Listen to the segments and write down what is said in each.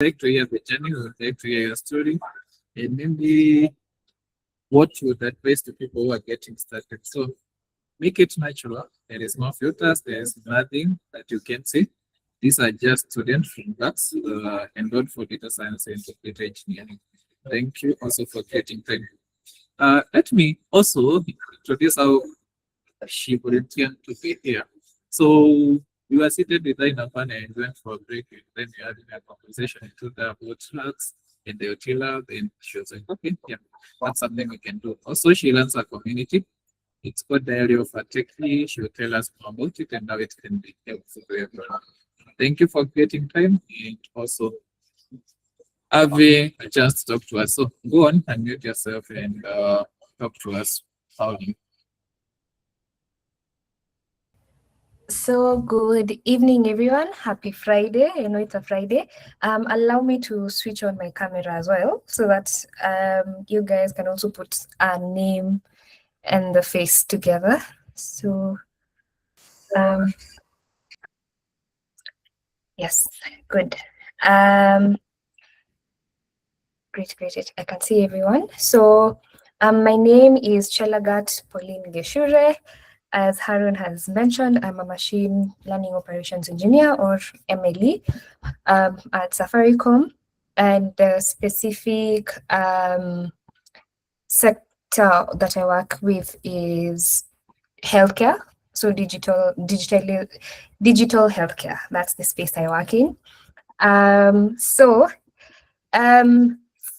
like to hear the journey, we would like to hear your story, and maybe what you would advise to people who are getting started. So make it natural. There is no filters, there is nothing that you can see. These are just students from class enrolled for data science and data engineering. Thank you also for getting time. Let me also introduce how she volunteered to be here. So we were seated with her in a panel and went for a break, and then we had a conversation to the about drugs in the hotel lab, and she was like, okay, yeah, that's something we can do. Also, she learns her community. It's called Diary of a Techie. She will tell us more about it and how it can be helpful to everyone. Thank you for creating time and also having a chance to talk to us. So go on, unmute yourself and talk to us. Pauline. So good evening, everyone. Happy Friday. I know it's a Friday. Allow me to switch on my camera as well so that you guys can also put a name and the face together. So yes, good. Great. I can see everyone. So my name is Chelagat Pauline Gechure. As Harun has mentioned, I'm a machine learning operations engineer, or MLE, at Safaricom. And the specific sector that I work with is healthcare. So digital healthcare. That's the space I work in.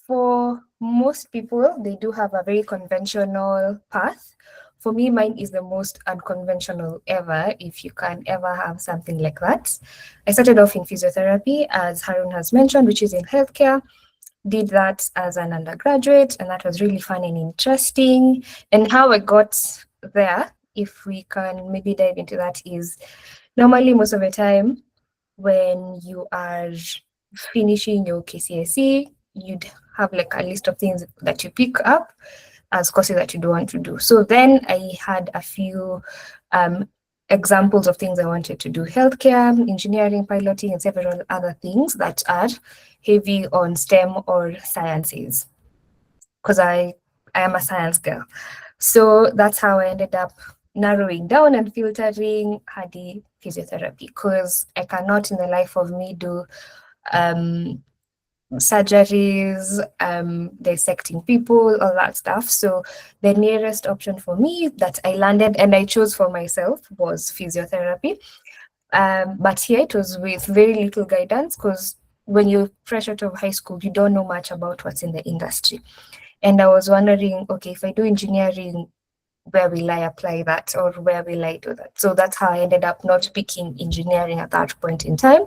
For most people, they do have a very conventional path. For me, mine is the most unconventional ever, if you can ever have something like that. I started off in physiotherapy, as Harun has mentioned, which is in healthcare. Did that as an undergraduate, and that was really fun and interesting. And how I got there, if we can maybe dive into that, is normally most of the time when you are finishing your KCSE, you'd have like a list of things that you pick up as courses that you don't want to do. So then I had a few examples of things I wanted to do: healthcare, engineering, piloting, and several other things that are heavy on STEM or sciences, because I am a science girl. So that's how I ended up narrowing down and filtering Hadi physiotherapy, because I cannot in the life of me do surgeries, dissecting people, all that stuff. So the nearest option for me that I landed and I chose for myself was physiotherapy. But here it was with very little guidance, because when you're fresh out of high school, you don't know much about what's in the industry. And I was wondering, okay, if I do engineering, where will I apply that, or where will I do that? So that's how I ended up not picking engineering at that point in time.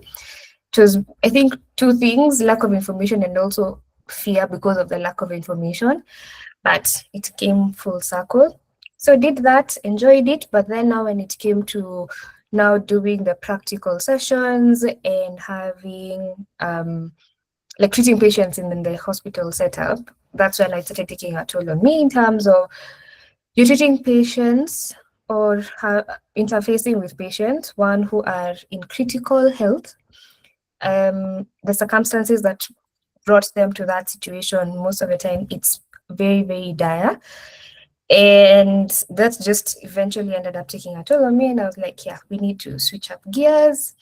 It was, I think, two things: lack of information and also fear because of the lack of information. But it came full circle. So did that, enjoyed it. But then now when it came to now doing the practical sessions and having like treating patients in the hospital setup, that's when I started taking a toll on me in terms of you're treating patients or interfacing with patients, one, who are in critical health. The circumstances that brought them to that situation, most of the time, it's very, very dire. And that just eventually ended up taking a toll on me. And I was like, yeah, we need to switch up gears.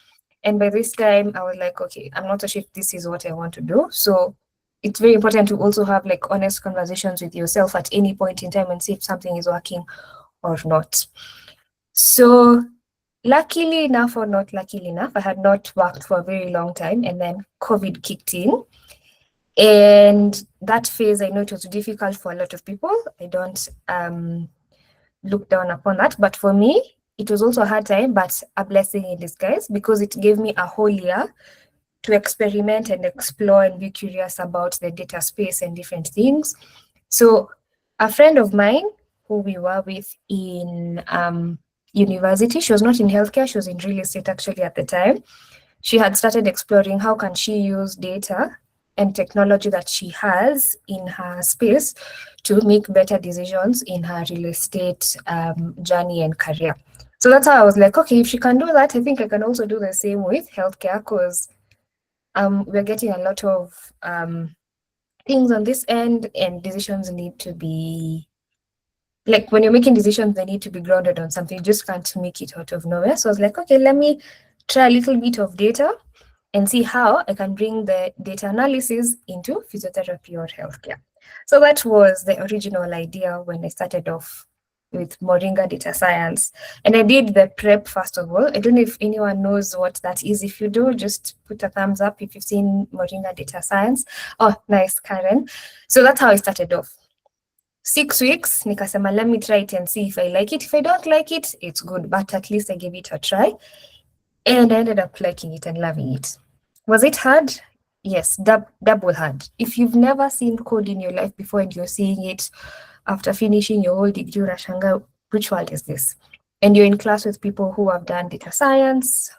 And by this time, I was like, okay, I'm not sure if this is what I want to do. So it's very important to also have like honest conversations with yourself at any point in time and see if something is working or not. So luckily enough, or not luckily enough, I had not worked for a very long time, and then COVID kicked in. And that phase, I know it was difficult for a lot of people. I don't look down upon that. But for me, it was also a hard time, but a blessing in disguise, because it gave me a whole year to experiment and explore and be curious about the data space and different things. So a friend of mine who we were with in university, she was not in healthcare, she was in real estate actually at the time. She had started exploring how can she use data and technology that she has in her space to make better decisions in her real estate journey and career. So that's how I was like, okay, if she can do that, I think I can also do the same with healthcare, because we're getting a lot of things on this end, and decisions need to be, like, when you're making decisions, they need to be grounded on something. You just can't make it out of nowhere. So I was like, okay, let me try a little bit of data and see how I can bring the data analysis into physiotherapy or healthcare. So that was the original idea when I started off with Moringa Data Science. And I did the prep first of all. I don't know if anyone knows what that is. If you do, just put a thumbs up if you've seen Moringa Data Science. Oh, nice, Karen. So that's how I started off. 6 weeks, nikasema, let me try it and see if I like it. If I don't like it, it's good, but at least I gave it a try. And I ended up liking it and loving it. Was it hard? Yes, double hard. If you've never seen code in your life before and you're seeing it after finishing your whole degree, unashanga, which world is this? And you're in class with people who have done data science,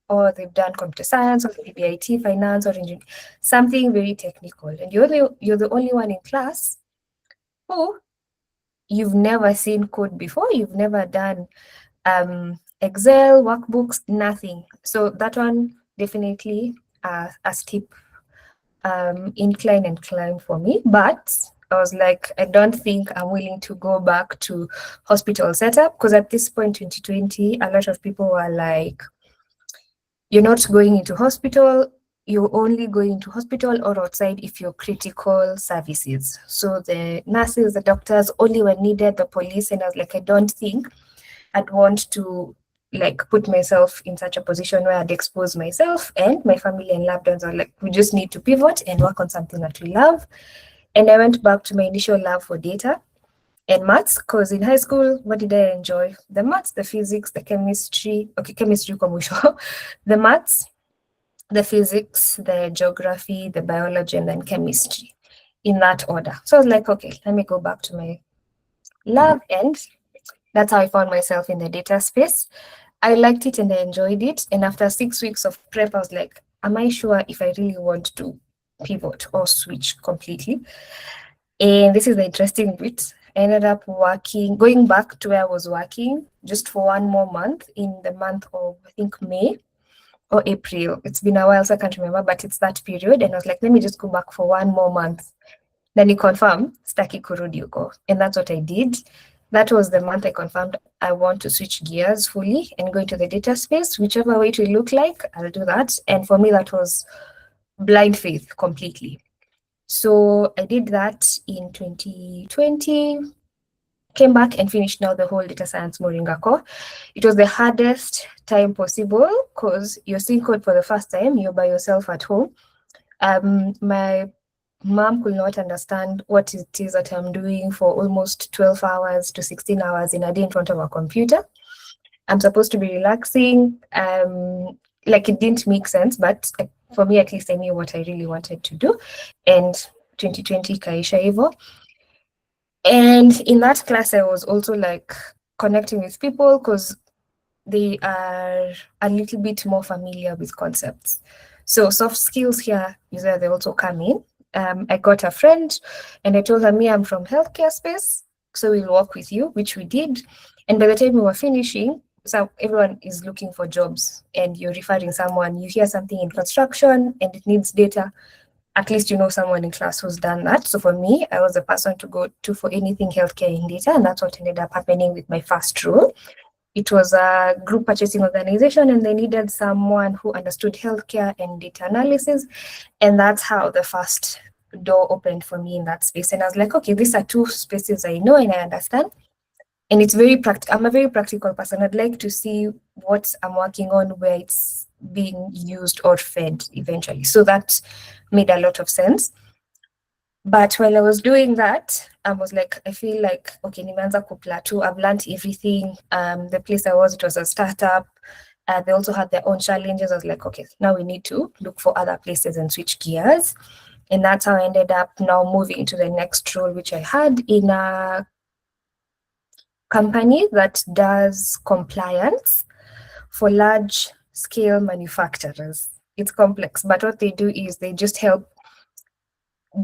or they've done computer science, or maybe IT, finance, or engineering, something very technical. And you're the only one in class who you've never seen code before, you've never done Excel, workbooks, nothing. So that one definitely a steep incline and climb for me. But I was like, I don't think I'm willing to go back to hospital setup, because at this point, 2020, a lot of people were like, you're not going into hospital, you're only going to hospital or outside if you're critical services. So the nurses, the doctors, only when needed, the police. And I was like, I don't think I'd want to like put myself in such a position where I'd expose myself, and my family and loved ones are like, we just need to pivot and work on something that we love. And I went back to my initial love for data and maths, because in high school, what did I enjoy? The maths, the physics, the chemistry. Okay, chemistry, the maths, the physics, the geography, the biology, and then chemistry, in that order. So I was like, okay, let me go back to my love, and that's how I found myself in the data space. I liked it and I enjoyed it. And after 6 weeks of prep, I was like, am I sure if I really want to pivot or switch completely? And this is the interesting bit. I ended up going back to where I was working just for 1 more month, in the month of, I think, May or April. It's been a while, so I can't remember, but it's that period. And I was like, let me just go back for 1 more month. Then you confirm, staki kurudi huko. And that's what I did. That was the month I confirmed I want to switch gears fully and go into the data space. Whichever way it will look like, I'll do that. And for me, that was blind faith completely. So I did that in 2020, came back and finished now the whole data science Moringa core. It was the hardest time possible, because you're seeing code for the first time, you're by yourself at home. My mom could not understand what it is that I'm doing for almost 12 hours to 16 hours in a day in front of a computer. I'm supposed to be relaxing. Like, it didn't make sense, but for me, at least, I knew what I really wanted to do. And 2020 kaisha hivo. And in that class, I was also like connecting with people, because they are a little bit more familiar with concepts. So soft skills here is where they also come in. I got a friend and I told her, me, I'm from healthcare space, so we'll work with you, which we did. And by the time we were finishing, so everyone is looking for jobs, and you're referring someone, you hear something in construction and it needs data, at least you know someone in class who's done that. So for me, I was the person to go to for anything healthcare in data, and that's what ended up happening with my first role. It was a group purchasing organization, and they needed someone who understood healthcare and data analysis. And that's how the first door opened for me in that space. And I was like, okay, these are 2 spaces I know and I understand. And it's very practical. I'm a very practical person. I'd like to see what I'm working on, where it's being used or fed eventually. So that made a lot of sense. But while I was doing that, I was like, I feel like, okay, nimeanza kuplateau. I've learned everything. The place I was, it was a startup. They also had their own challenges. I was like, okay, now we need to look for other places and switch gears. And that's how I ended up now moving to the next role, which I had in a company that does compliance for large scale manufacturers. It's complex, but what they do is they just help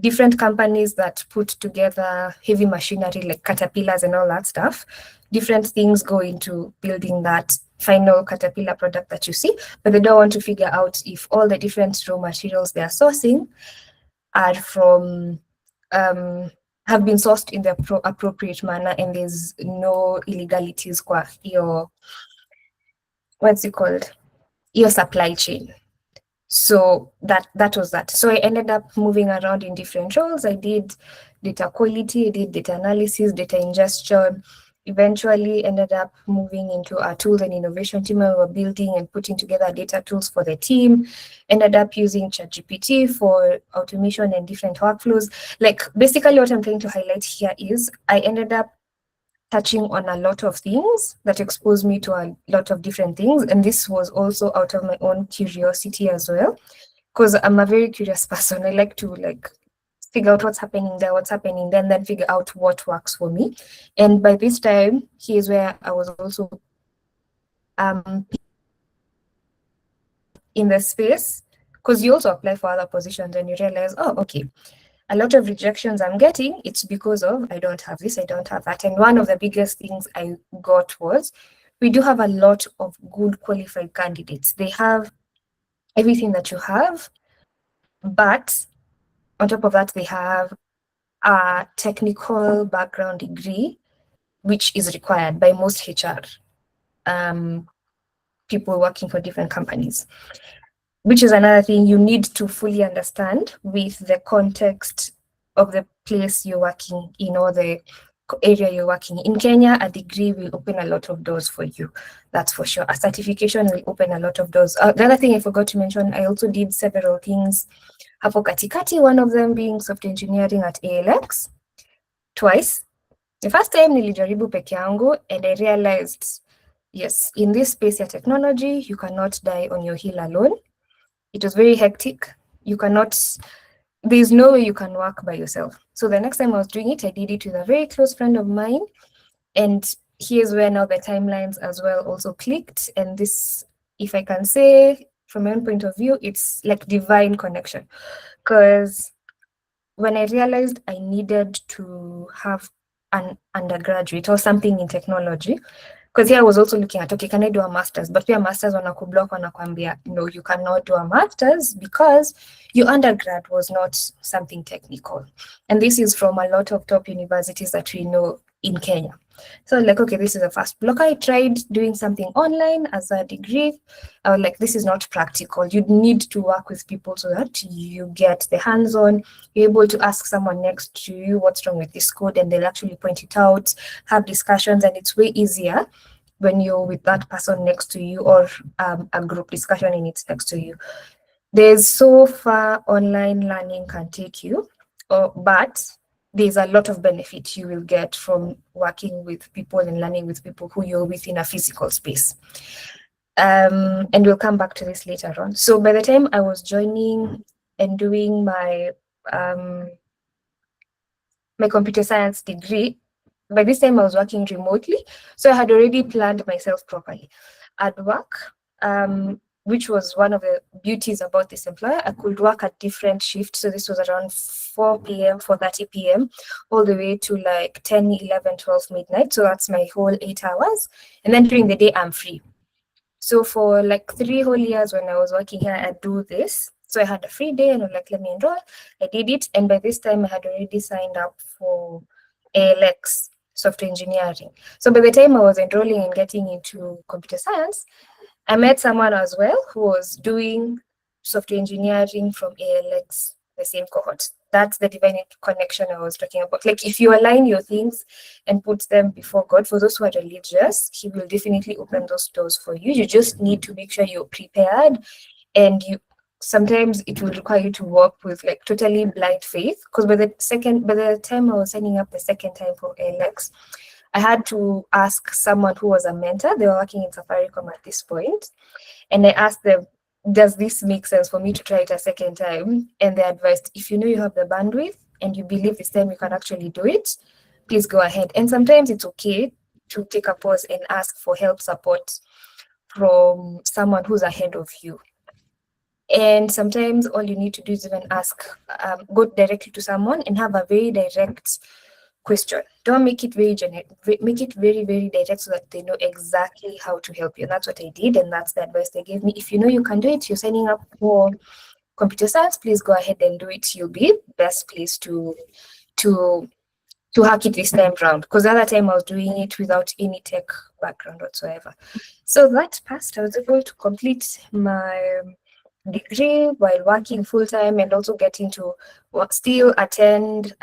different companies that put together heavy machinery like caterpillars and all that stuff. Different things go into building that final Caterpillar product that you see, but they don't want to figure out if all the different raw materials they are sourcing are from have been sourced in the appropriate manner and there's no illegalities kwa your, what's it called, your supply chain. So that was that. So I ended up moving around in different roles. I did data quality, I did data analysis, data ingestion, eventually ended up moving into a tools and innovation team where we were building and putting together data tools for the team, ended up using ChatGPT for automation and different workflows. Like basically what I'm trying to highlight here is I ended up touching on a lot of things that exposed me to a lot of different things. And this was also out of my own curiosity as well, because I'm a very curious person. I like to figure out what's happening there, and then figure out what works for me. And by this time, here's where I was also in the space, because you also apply for other positions and you realize, oh, okay, a lot of rejections I'm getting, it's because of I don't have this, I don't have that. And one of the biggest things I got was we do have a lot of good qualified candidates. They have everything that you have, but on top of that, they have a technical background degree, which is required by most HR people working for different companies, which is another thing you need to fully understand with the context of the place you're working in or the area you're working in. Kenya, a degree will open a lot of doors for you. That's for sure. A certification will open a lot of doors. The other thing I forgot to mention, I also did several things hapo katikati, one of them being software engineering at ALX twice. The first time nilijaribu peke yangu and I realized, yes, in this space of technology, you cannot die on your heel alone. It was very hectic. You cannot, there's no way you can work by yourself. So the next time I was doing it, I did it with a very close friend of mine. And here's where now the timelines as well also clicked. And this, if I can say from my own point of view, it's like divine connection. Because when I realized I needed to have an undergraduate or something in technology, because here I was also looking at, okay, can I do a master's? But your master's wanakublock, wanakwambia, no, you cannot do a master's because your undergrad was not something technical. And this is from a lot of top universities that we know in Kenya. So like, okay, this is the first block. I tried doing something online as a degree. I was like, this is not practical. You need to work with people so that you get the hands-on, you're able to ask someone next to you what's wrong with this code and they'll actually point it out, have discussions, and it's way easier when you're with that person next to you or a group discussion and it's next to you. There's so far online learning can take you, but there's a lot of benefit you will get from working with people and learning with people who you're with in a physical space. And we'll come back to this later on. So by the time I was joining and doing my my computer science degree, by this time I was working remotely. So I had already planned myself properly. I'd work, which was one of the beauties about this employer. I could work at different shifts. So this was around 4 p.m., 4:30 p.m., all the way to like 10, 11, 12 midnight. So that's my whole 8 hours. And then during the day, I'm free. So for like 3 whole years when I was working here, I'd do this. So I had a free day and I was like, let me enroll. I did it. And by this time, I had already signed up for ALX, software engineering. So by the time I was enrolling and getting into computer science, I met someone as well who was doing software engineering from ALX, the same cohort. That's the divine connection I was talking about. Like if you align your things and put them before God, for those who are religious, He will definitely open those doors for you. You just need to make sure you're prepared, and sometimes it will require you to work with like totally blind faith. Because by the time I was signing up the second time for ALX, I had to ask someone who was a mentor. They were working in Safaricom at this point. And I asked them, does this make sense for me to try it a second time? And they advised, if you know you have the bandwidth and you believe this time you can actually do it, please go ahead. And sometimes it's okay to take a pause and ask for help, support from someone who's ahead of you. And sometimes all you need to do is even ask, go directly to someone and have a very direct question. Don't make it very make it very, very direct so that they know exactly how to help you. And that's what I did, and that's the advice they gave me. If you know you can do it, you're signing up for computer science, please go ahead and do it. You'll be best place to hack it this time round, because the other time I was doing it without any tech background whatsoever. So that passed. I was able to complete my degree while working full time, and also getting to still attend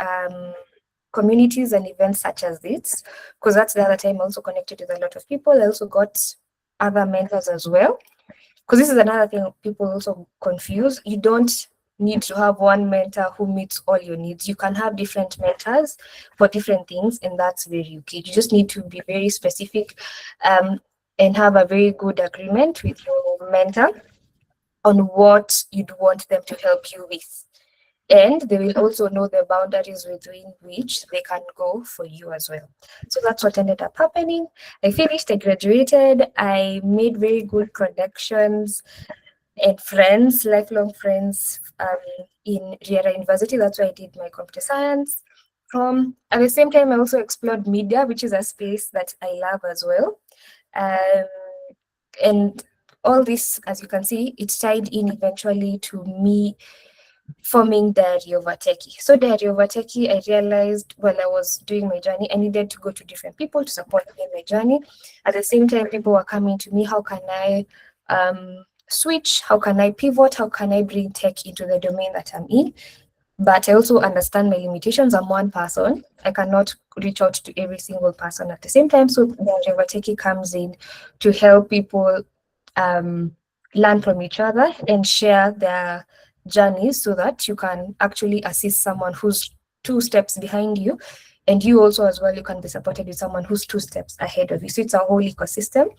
communities and events such as this, because that's the other time I also connected with a lot of people. I also got other mentors as well, because this is another thing people also confuse. You don't need to have one mentor who meets all your needs. You can have different mentors for different things, and that's very okay. You just need to be very specific and have a very good agreement with your mentor on what you'd want them to help you with. And they will also know the boundaries within which they can go for you as well. So that's what ended up happening. I finished, I graduated, I made very good connections and friends, lifelong friends in Riera University. That's where I did my computer science from. At the same time, I also explored media, which is a space that I love as well. And all this, as you can see, it tied in eventually to me forming Diary of a Techie. So Diary of a Techie, I realized while I was doing my journey, I needed to go to different people to support me in my journey. At the same time, people were coming to me, how can I switch? How can I pivot? How can I bring tech into the domain that I'm in? But I also understand my limitations. I'm one person. I cannot reach out to every single person at the same time. So Diary of a Techie comes in to help people learn from each other and share their journeys, so that you can actually assist someone who's 2 steps behind you, and you also as well, you can be supported with someone who's 2 steps ahead of you. So it's a whole ecosystem,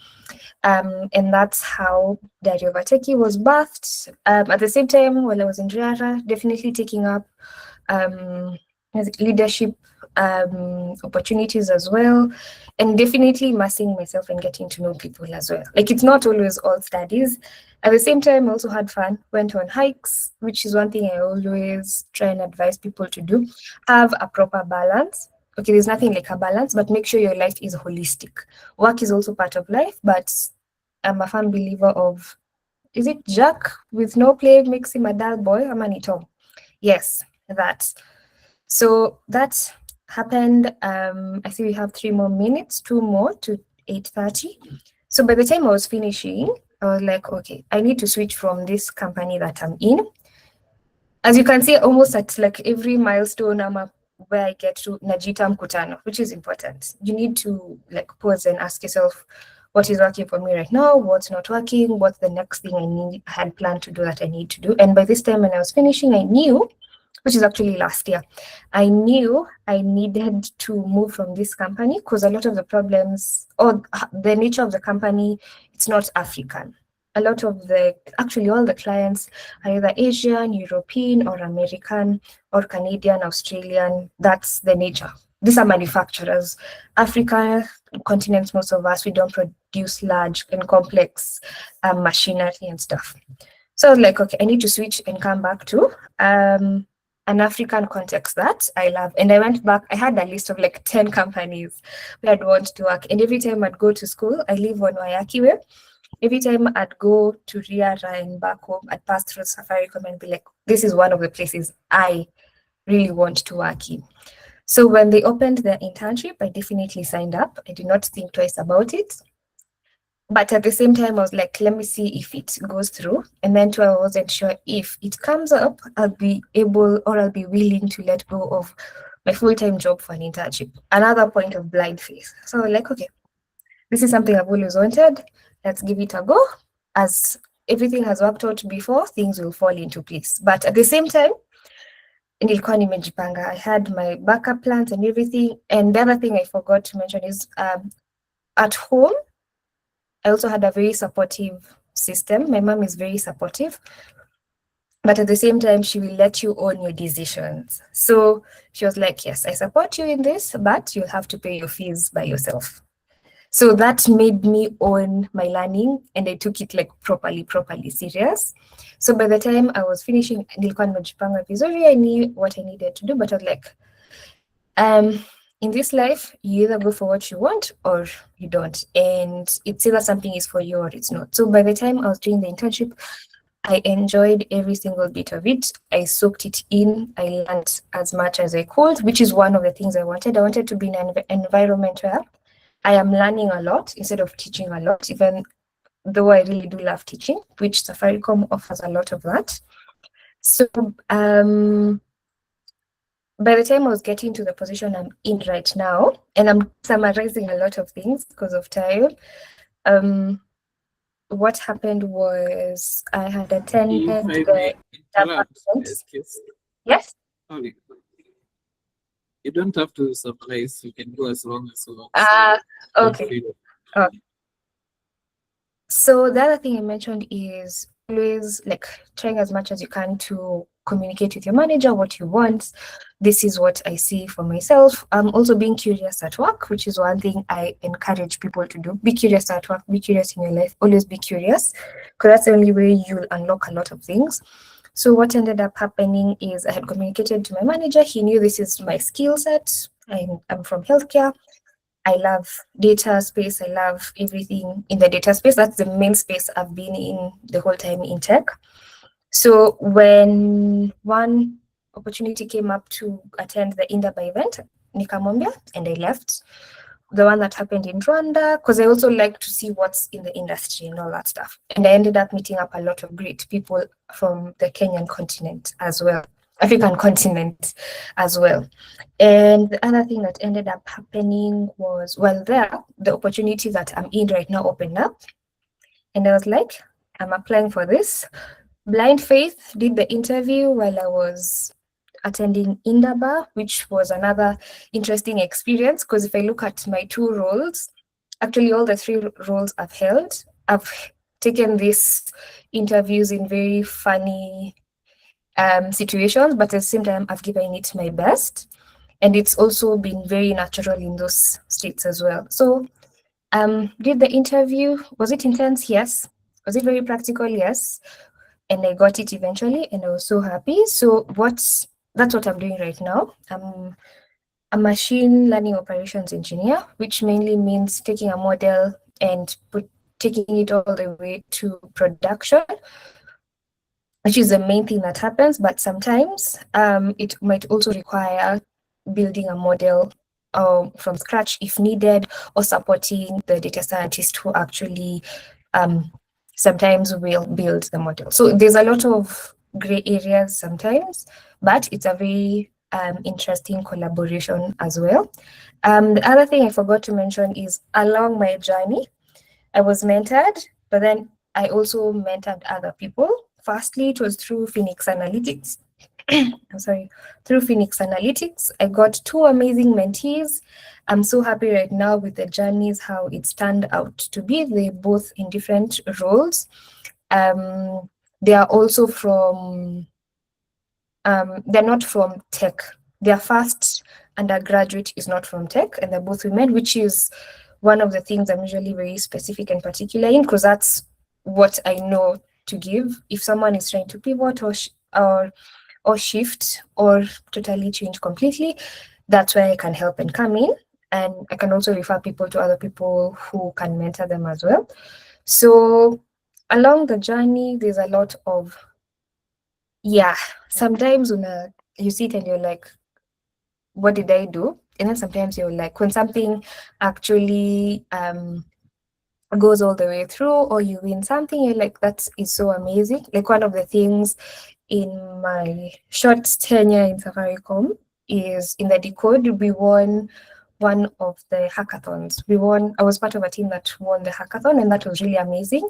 and that's how Diary of a Techie was birthed. At the same time, while I was in Riara, definitely taking up leadership opportunities as well, and definitely immersing myself and getting to know people as well. Like, it's not always all studies. At the same time, I also had fun, went on hikes, which is one thing I always try and advise people to do. Have a proper balance. Okay, there's nothing like a balance, but make sure your life is holistic. Work is also part of life, but I'm a firm believer of, is it Jack with no play makes him a dull boy? Amanito. Yes, that. So that happened. I see we have 3 more minutes, 2 more to 8:30. So by the time I was finishing, I was like, okay, I need to switch from this company that I'm in. As you can see, almost at like every milestone, I'm up where I get to Najita Mkutano, which is important. You need to like pause and ask yourself, what is working for me right now? What's not working? What's the next thing I had planned to do that I need to do? And by this time when I was finishing, I knew, which is actually last year, I knew I needed to move from this company, because a lot of the problems, or the nature of the company, it's not African. A lot of actually all the clients are either Asian, European, or American, or Canadian, Australian. That's the nature. These are manufacturers. Africa continents, most of us, we don't produce large and complex machinery and stuff. So I was like, okay, I need to switch and come back to an African context that I love. And I went back, I had a list of like 10 companies where I'd want to work. And every time I'd go to school, I live on Wayaki way. Every time I'd go to Riara and back home, I'd pass through Safaricom and be like, this is one of the places I really want to work in. So when they opened their internship, I definitely signed up. I did not think twice about it. But at the same time, I was like, let me see if it goes through. And then too, I wasn't sure if it comes up, I'll be able, or I'll be willing to let go of my full-time job for an internship. Another point of blind faith. So I was like, okay, this is something I've always wanted. Let's give it a go. As everything has worked out before, things will fall into place. But at the same time, nilikuwa nimejipanga. I had my backup plans and everything. And the other thing I forgot to mention is at home, I also had a very supportive system. My mom is very supportive, but at the same time, she will let you own your decisions. So she was like, yes, I support you in this, but you'll have to pay your fees by yourself. So that made me own my learning, and I took it like properly serious. So by the time I was finishing, nilikuwa nimejipanga vizuri, I knew what I needed to do, but I was like, in this life, you either go for what you want or you don't. And it's either something is for you or it's not. So by the time I was doing the internship, I enjoyed every single bit of it. I soaked it in. I learned as much as I could, which is one of the things I wanted. I wanted to be in an environment where I am learning a lot instead of teaching a lot, even though I really do love teaching, which Safaricom offers a lot of that. So by the time I was getting to the position I'm in right now, and I'm summarizing a lot of things because of time, what happened was I had attended If I the may interrupt, department. excuse. Yes. Sorry. You don't have to summarize. You can go as long as you want. Okay. So the other thing I mentioned is always like trying as much as you can to communicate with your manager what you want. This is what I see for myself. Also being curious at work, which is one thing I encourage people to do. Be curious at work, be curious in your life, always be curious, because that's the only way you'll unlock a lot of things. So what ended up happening is I had communicated to my manager. He knew this is my skill set. I'm from healthcare. I love data space. I love everything in the data space. That's the main space I've been in the whole time in tech. So when one opportunity came up to attend the Indaba event, nikamwambia, and I left. The one that happened in Rwanda, because I also like to see what's in the industry and all that stuff. And I ended up meeting up a lot of great people from the Kenyan continent as well, African continent as well. And the other thing that ended up happening was, well, the opportunity that I'm in right now opened up. And I was like, I'm applying for this. Blind faith, did the interview while I was attending Indaba, which was another interesting experience, because if I look at my two roles, actually all the three roles I've held, I've taken these interviews in very funny situations, but at the same time, I've given it my best. And it's also been very natural in those states as well. So did the interview, was it intense? Yes. Was it very practical? Yes. And I got it eventually, and I was so happy. So that's what I'm doing right now. I'm a machine learning operations engineer, which mainly means taking a model and taking it all the way to production, which is the main thing that happens. But sometimes it might also require building a model from scratch if needed, or supporting the data scientist who actually sometimes will build the model. So there's a lot of gray areas sometimes, but it's a very interesting collaboration as well. The other thing I forgot to mention is along my journey, I was mentored, but then I also mentored other people. Firstly, it was through Phoenix Analytics. I'm sorry, through Phoenix Analytics. I got two amazing mentees. I'm so happy right now with the journeys, how it's turned out to be. They're both in different roles. They are also from, they're not from tech. Their first undergraduate is not from tech, and they're both women, which is one of the things I'm usually very specific and particular in, because that's what I know to give. If someone is trying to pivot or shift or totally change completely, that's where I can help and come in. And I can also refer people to other people who can mentor them as well. So along the journey, there's a lot of, sometimes when you sit and you're like, what did I do? And then sometimes you're like, when something actually goes all the way through, or you win something, you're like, that is so amazing. Like one of the things in my short tenure in Safaricom is in the Decode, we won one of the hackathons. I was part of a team that won the hackathon, and that was really amazing.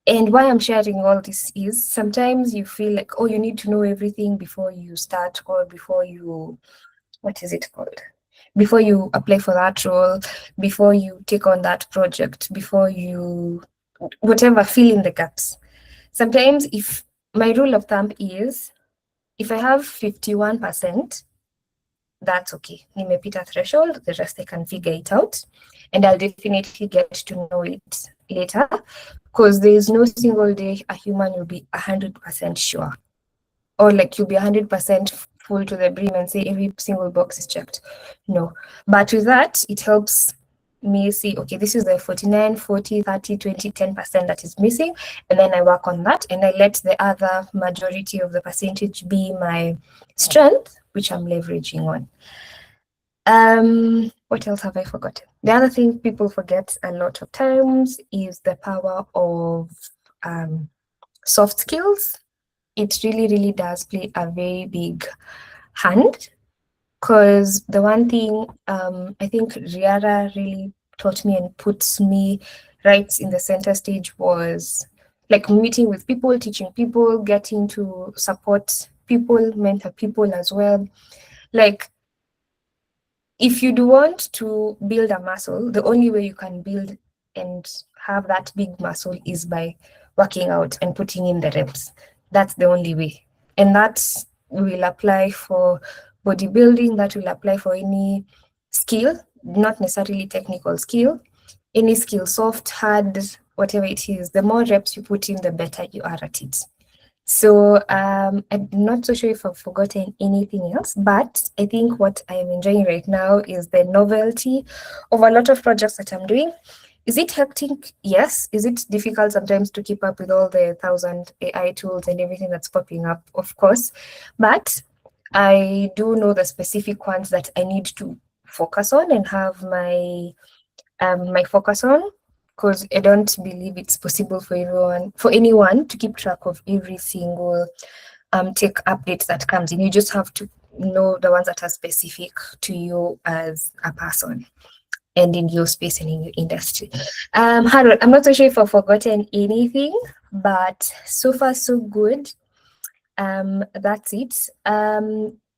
And why I'm sharing all this is sometimes you feel like, oh, you need to know everything before you start, or before you, what is it called? Before you apply for that role, before you take on that project, before you, whatever, fill in the gaps. Sometimes if my rule of thumb is, if I have 51%, that's okay. Nimepita threshold, the rest I can figure it out. And I'll definitely get to know it later, because there is no single day a human will be 100% sure. Or like you'll be 100% full to the brim and say every single box is checked. No. But with that, it helps me see, okay, this is the 49, 40, 30, 20, 10% that is missing. And then I work on that and I let the other majority of the percentage be my strength, which I'm leveraging on. What else have I forgotten? The other thing people forget a lot of times is the power of soft skills. It really, really does play a very big hand, because the one thing I think Riara really taught me and puts me right in the center stage was like meeting with people, teaching people, getting to support people, mentor people as well. Like, if you do want to build a muscle, the only way you can build and have that big muscle is by working out and putting in the reps. That's the only way. And that will apply for bodybuilding, that will apply for any skill, not necessarily technical skill, any skill, soft, hard, whatever it is. The more reps you put in, the better you are at it. So I'm not so sure if I've forgotten anything else, but I think what I'm enjoying right now is the novelty of a lot of projects that I'm doing. Is it hectic? Yes. Is it difficult sometimes to keep up with all the 1,000 AI tools and everything that's popping up? Of course. But I do know the specific ones that I need to focus on and have my focus on, because I don't believe it's possible for anyone to keep track of every single tech update that comes in. You just have to know the ones that are specific to you as a person and in your space and in your industry. Harold, I'm not so sure if I've forgotten anything, but so far so good. That's it. I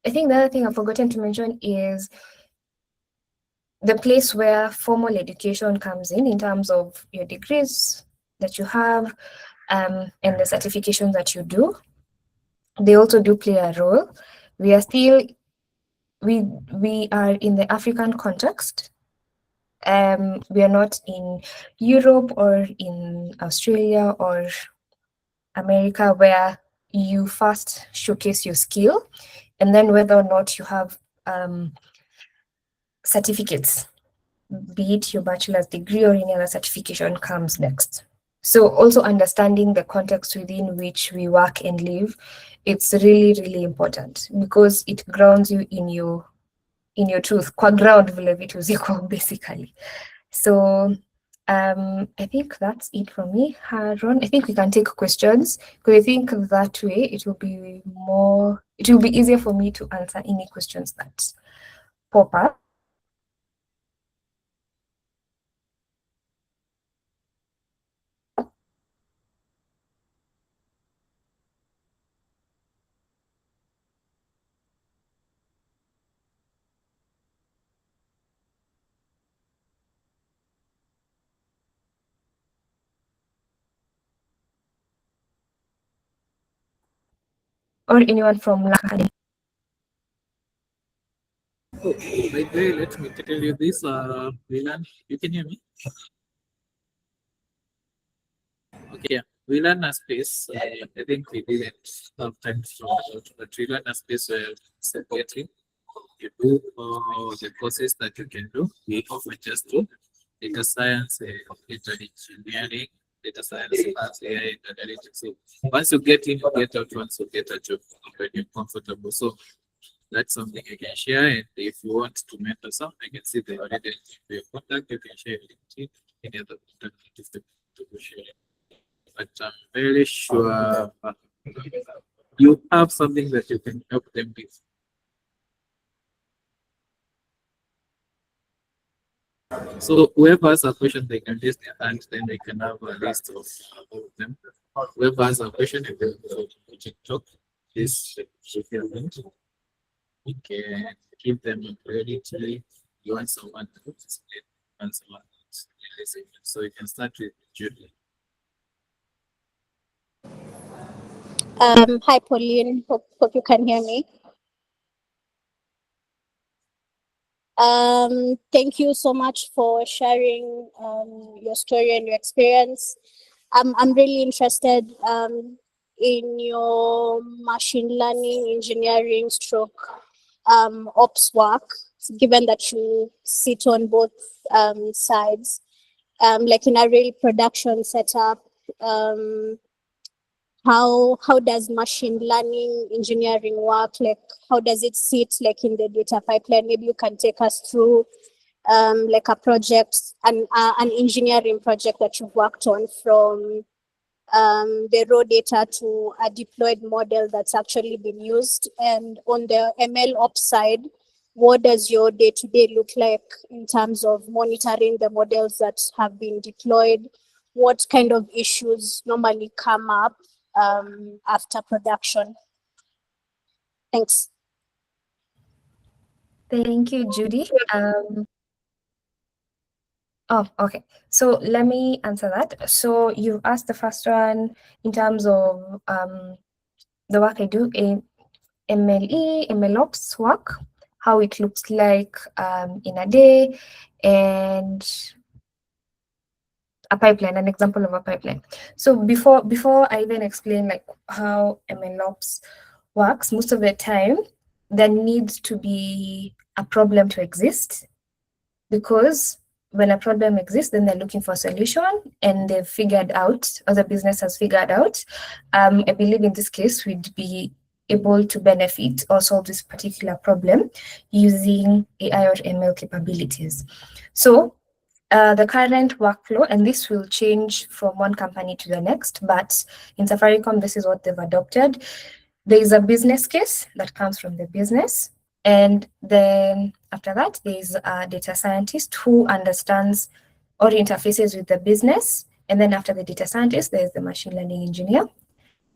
think the other thing I've forgotten to mention is the place where formal education comes in terms of your degrees that you have and the certifications that you do. They also do play a role. We are still, we are in the African context. We are not in Europe or in Australia or America, where you first showcase your skill and then whether or not you have certificates, be it your bachelor's degree or any other certification, comes next. So also understanding the context within which we work and live, it's really, really important, because it grounds you in your truth, kwa ground vile vitu ziko basically. So I think that's it from me, Haron. I think we can take questions, because I think that way it will be easier for me to answer any questions that pop up. Or anyone from Academy. Oh, by the way, let me tell you this, Vilan, you can hear me? Okay, we learn a space. I think we didn't have time to talk about, but we learn a space where separately you do the courses that you can do. We often just do data science, data engineering, data science, AI, and analytics. So once you get in, you get out. Once you get a job, when you're comfortable. So that's something I can share. And if you want to mentor some, I can see the already your contact. You can share it. Any other contact to share. But I'm very sure you have something that you can help them with. So whoever has a question, they can raise their hand, then they can have a list of all of them. Whoever has a question, you can go to TikTok. This document. You can give them a priority. You want someone to participate, and someone to listen. So you can start with Julie. Hi, Pauline. Hope you can hear me. Thank you so much for sharing your story and your experience. I'm really interested in your machine learning engineering stroke ops work, given that you sit on both sides, like in a real production setup, how does machine learning engineering work? Like, how does it sit like in the data pipeline? Maybe you can take us through like a project, an engineering project that you've worked on, from the raw data to a deployed model that's actually been used. And on the MLOps side, what does your day-to-day look like in terms of monitoring the models that have been deployed? What kind of issues normally come up after production? Thanks. Thank you, Judy. Oh, okay. So let me answer that. So you asked the first one in terms of the work I do in MLOps work, how it looks like in a day, and a pipeline, an example of a pipeline. So before I even explain like how MLOps works, most of the time there needs to be a problem to exist, because when a problem exists, then they're looking for a solution, and they've figured out, or the business has figured out. I believe in this case, we'd be able to benefit or solve this particular problem using AI or ML capabilities. So the current workflow, and this will change from one company to the next, but in Safaricom, this is what they've adopted. There is a business case that comes from the business. And then after that, there's a data scientist who understands or interfaces with the business. And then after the data scientist, there's the machine learning engineer.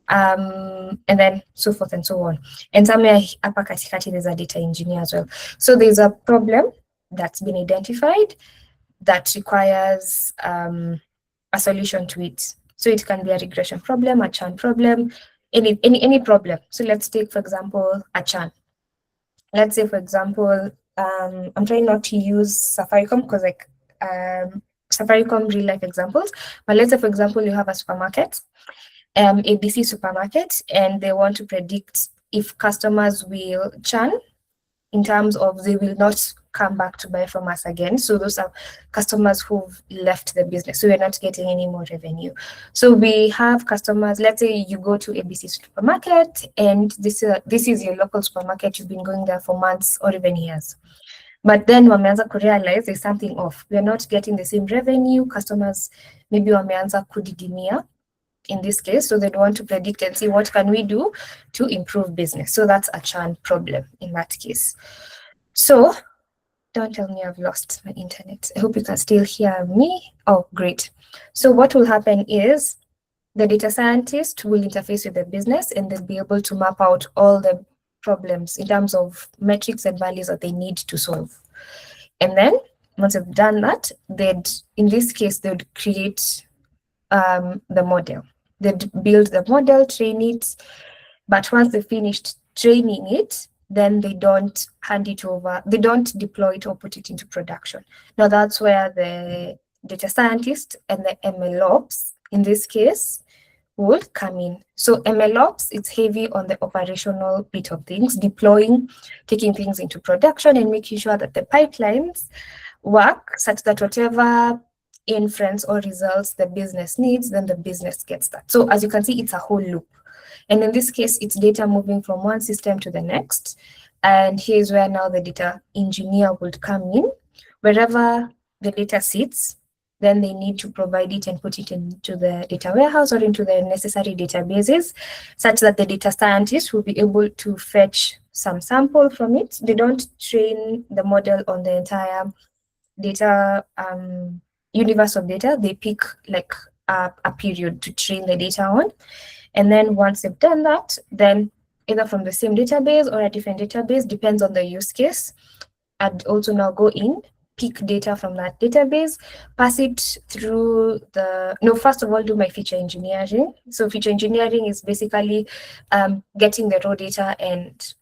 And then so forth and so on. And somewhere hapa katikati, there's a data engineer as well. So there's a problem that's been identified that requires a solution to it. So it can be a regression problem, a churn problem, any problem. So let's take, for example, a churn. Let's say, for example, I'm trying not to use Safaricom because like Safaricom real life examples, but let's say, for example, you have a supermarket, ABC supermarket, and they want to predict if customers will churn in terms of they will not come back to buy from us again. So those are customers who've left the business. So we're not getting any more revenue. So we have customers, let's say you go to ABC supermarket, and this is your local supermarket. You've been going there for months or even years. But then wameanza kurealize there's something off. We're not getting the same revenue. Customers maybe wameanza kudidimia in this case. So they'd want to predict and see what can we do to improve business. So that's a churn problem in that case. So don't tell me I've lost my internet. I hope you can still hear me. Oh, great. So what will happen is the data scientist will interface with the business, and they'll be able to map out all the problems in terms of metrics and values that they need to solve. And then once they've done that, in this case, they'd create the model. They'd build the model, train it, but once they finished training it, then they don't hand it over, they don't deploy it or put it into production. Now that's where the data scientist and the MLOps, in this case, would come in. So MLOps, it's heavy on the operational bit of things, deploying, taking things into production and making sure that the pipelines work such that whatever inference or results the business needs, then the business gets that. So as you can see, it's a whole loop. And in this case, it's data moving from one system to the next. And here's where now the data engineer would come in. Wherever the data sits, then they need to provide it and put it into the data warehouse or into the necessary databases, such that the data scientist will be able to fetch some sample from it. They don't train the model on the entire data universe of data. They pick like a period to train the data on. And then once they've done that, then either from the same database or a different database, depends on the use case. I'd also now go in, pick data from that database, pass it through first of all, do my feature engineering. So feature engineering is basically getting the raw data and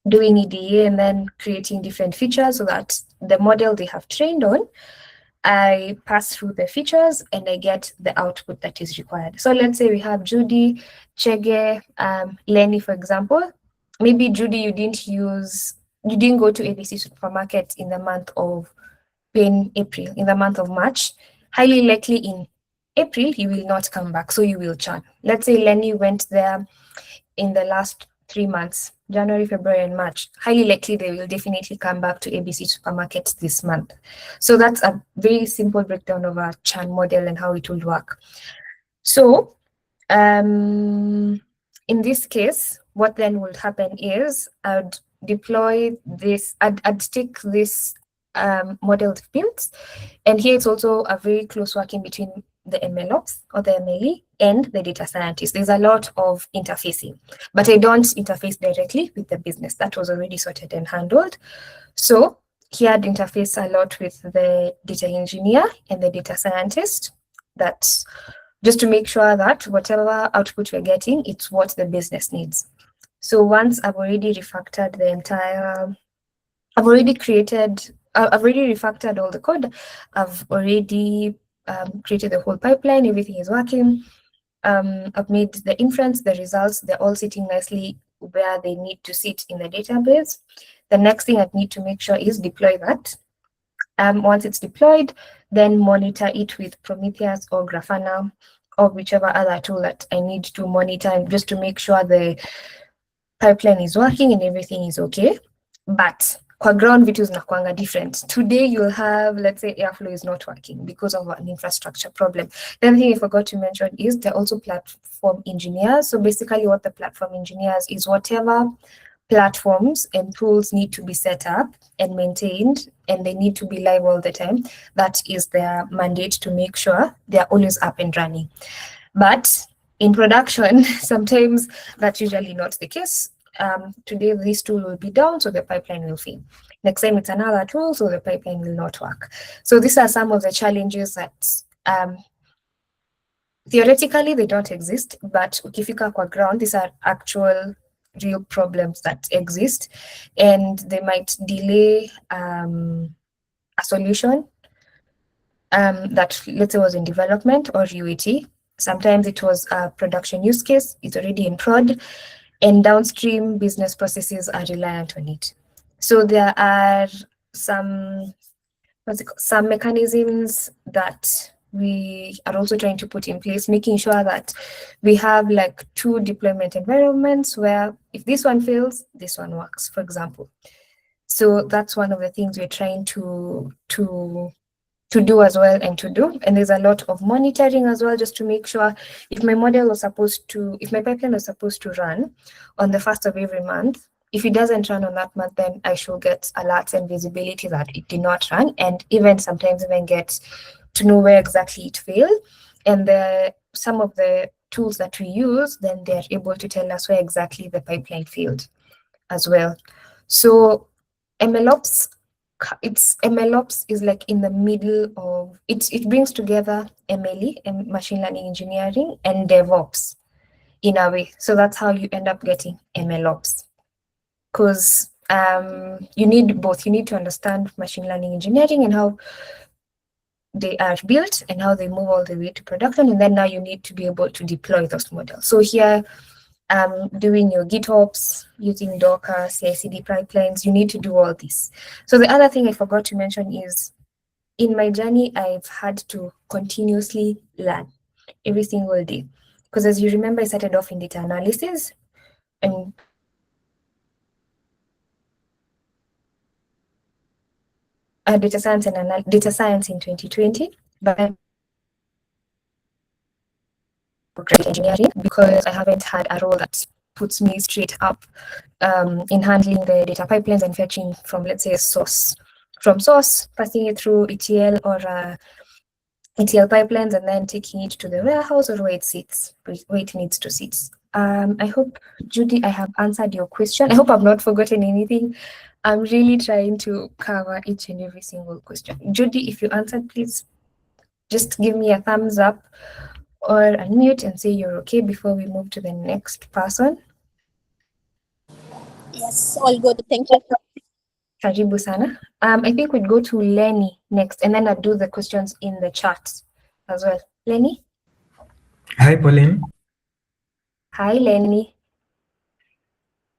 doing EDA and then creating different features so that the model they have trained on I pass through the features and I get the output that is required. So let's say we have Judy, Chege, Lenny, for example. Maybe Judy, you didn't go to ABC supermarket in the month of April, in the month of March. Highly likely in April, you will not come back, so you will churn. Let's say Lenny went there in the last 3 months, January, February, and March. Highly likely they will definitely come back to ABC supermarkets this month. So that's a very simple breakdown of our churn model and how it will work. So in this case, what then would happen is I'd deploy this, I'd take this modeled fields, and here it's also a very close working between the MLOps or the MLE and the data scientist. There's a lot of interfacing, but I don't interface directly with the business. That was already sorted and handled. So here I'd interface a lot with the data engineer and the data scientist, that's just to make sure that whatever output we're getting, it's what the business needs. So once I've already refactored the entire, I've already refactored all the code. I've already created the whole pipeline. Everything is working. I've made the inference, the results, they're all sitting nicely where they need to sit in the database. The next thing I need to make sure is deploy that. Once it's deployed, then monitor it with Prometheus or Grafana or whichever other tool that I need to monitor, just to make sure the pipeline is working and everything is okay. But kwa ground vitu zinakuanga different. Today you'll have, let's say, Airflow is not working because of an infrastructure problem. The other thing I forgot to mention is they're also platform engineers. So basically what the platform engineers is whatever platforms and tools need to be set up and maintained, and they need to be live all the time. That is their mandate, to make sure they're always up and running. But in production, sometimes that's usually not the case. Today, this tool will be down, so the pipeline will fail. Next time, it's another tool, so the pipeline will not work. So these are some of the challenges that theoretically they don't exist, but ukifika kwa ground, these are actual real problems that exist, and they might delay a solution that, let's say, was in development or UAT. Sometimes it was a production use case, it's already in prod, and downstream business processes are reliant on it. So there are some mechanisms that we are also trying to put in place, making sure that we have like 2 deployment environments where if this one fails, this one works, for example. So that's one of the things we're trying to do as well and to do. And there's a lot of monitoring as well, just to make sure if my pipeline was supposed to run on the 1st of every month, if it doesn't run on that month, then I should get alerts and visibility that it did not run, and even sometimes even get to know where exactly it failed. And some of the tools that we use, then they're able to tell us where exactly the pipeline failed as well. So MLOps is like in the middle of it. It brings together MLE and machine learning engineering and DevOps in a way. So that's how you end up getting MLOps, because you need both. You need to understand machine learning engineering and how they are built and how they move all the way to production, and then now you need to be able to deploy those models. So here, doing your GitOps, using Docker, CI/CD pipelines, you need to do all this. So the other thing I forgot to mention is, in my journey, I've had to continuously learn every single day. Because as you remember, I started off in data analysis and data science in 2020, but then engineering, because I haven't had a role that puts me straight up in handling the data pipelines and fetching from, let's say, source, passing it through ETL or ETL pipelines, and then taking it to the warehouse or where it needs to sit. I hope, Judy, I have answered your question. I hope I've not forgotten anything. I'm really trying to cover each and every single question. Judy, if you answered, please just give me a thumbs up or unmute and say you're okay before we move to the next person. Yes, all good. Thank you. Karibu sana. I think we'd go to Lenny next, and then I'd do the questions in the chat as well. Lenny? Hi, Pauline. Hi, Lenny.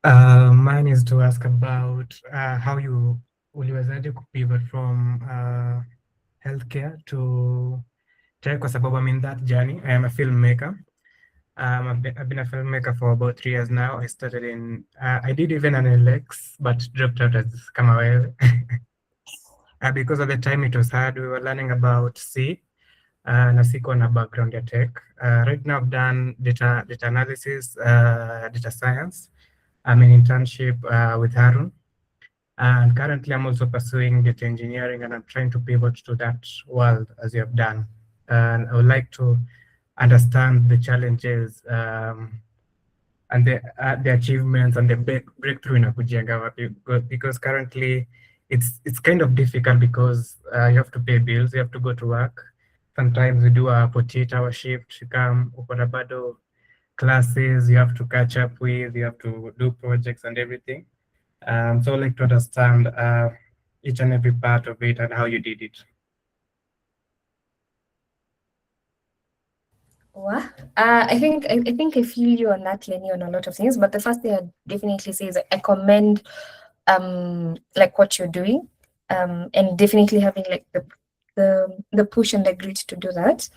Mine is to ask about how you uliwezaje kupivot from healthcare to tech, kwa sababu I'm in that journey. I am a filmmaker. I've been a filmmaker for about 3 years now. I started in, I did even an LX, but dropped out as kama wewe. Because at the time it was hard. We were learning about C, na siko na background ya tech. Right now I've done data analysis, data science. I'm in internship with Harun. And currently I'm also pursuing data engineering, and I'm trying to pivot to that world as you have done. And I would like to understand the challenges and the achievements and the breakthrough in kujenga wapi, because currently it's kind of difficult because you have to pay bills, you have to go to work. Sometimes we do a 48-hour shift, you come, ukona bado classes you have to catch up with, you have to do projects and everything. So I'd like to understand each and every part of it and how you did it. I think I feel you on that, Lenny, on a lot of things. But the first thing I'd definitely say is I commend like what you're doing, and definitely having like the push and the grit to do that.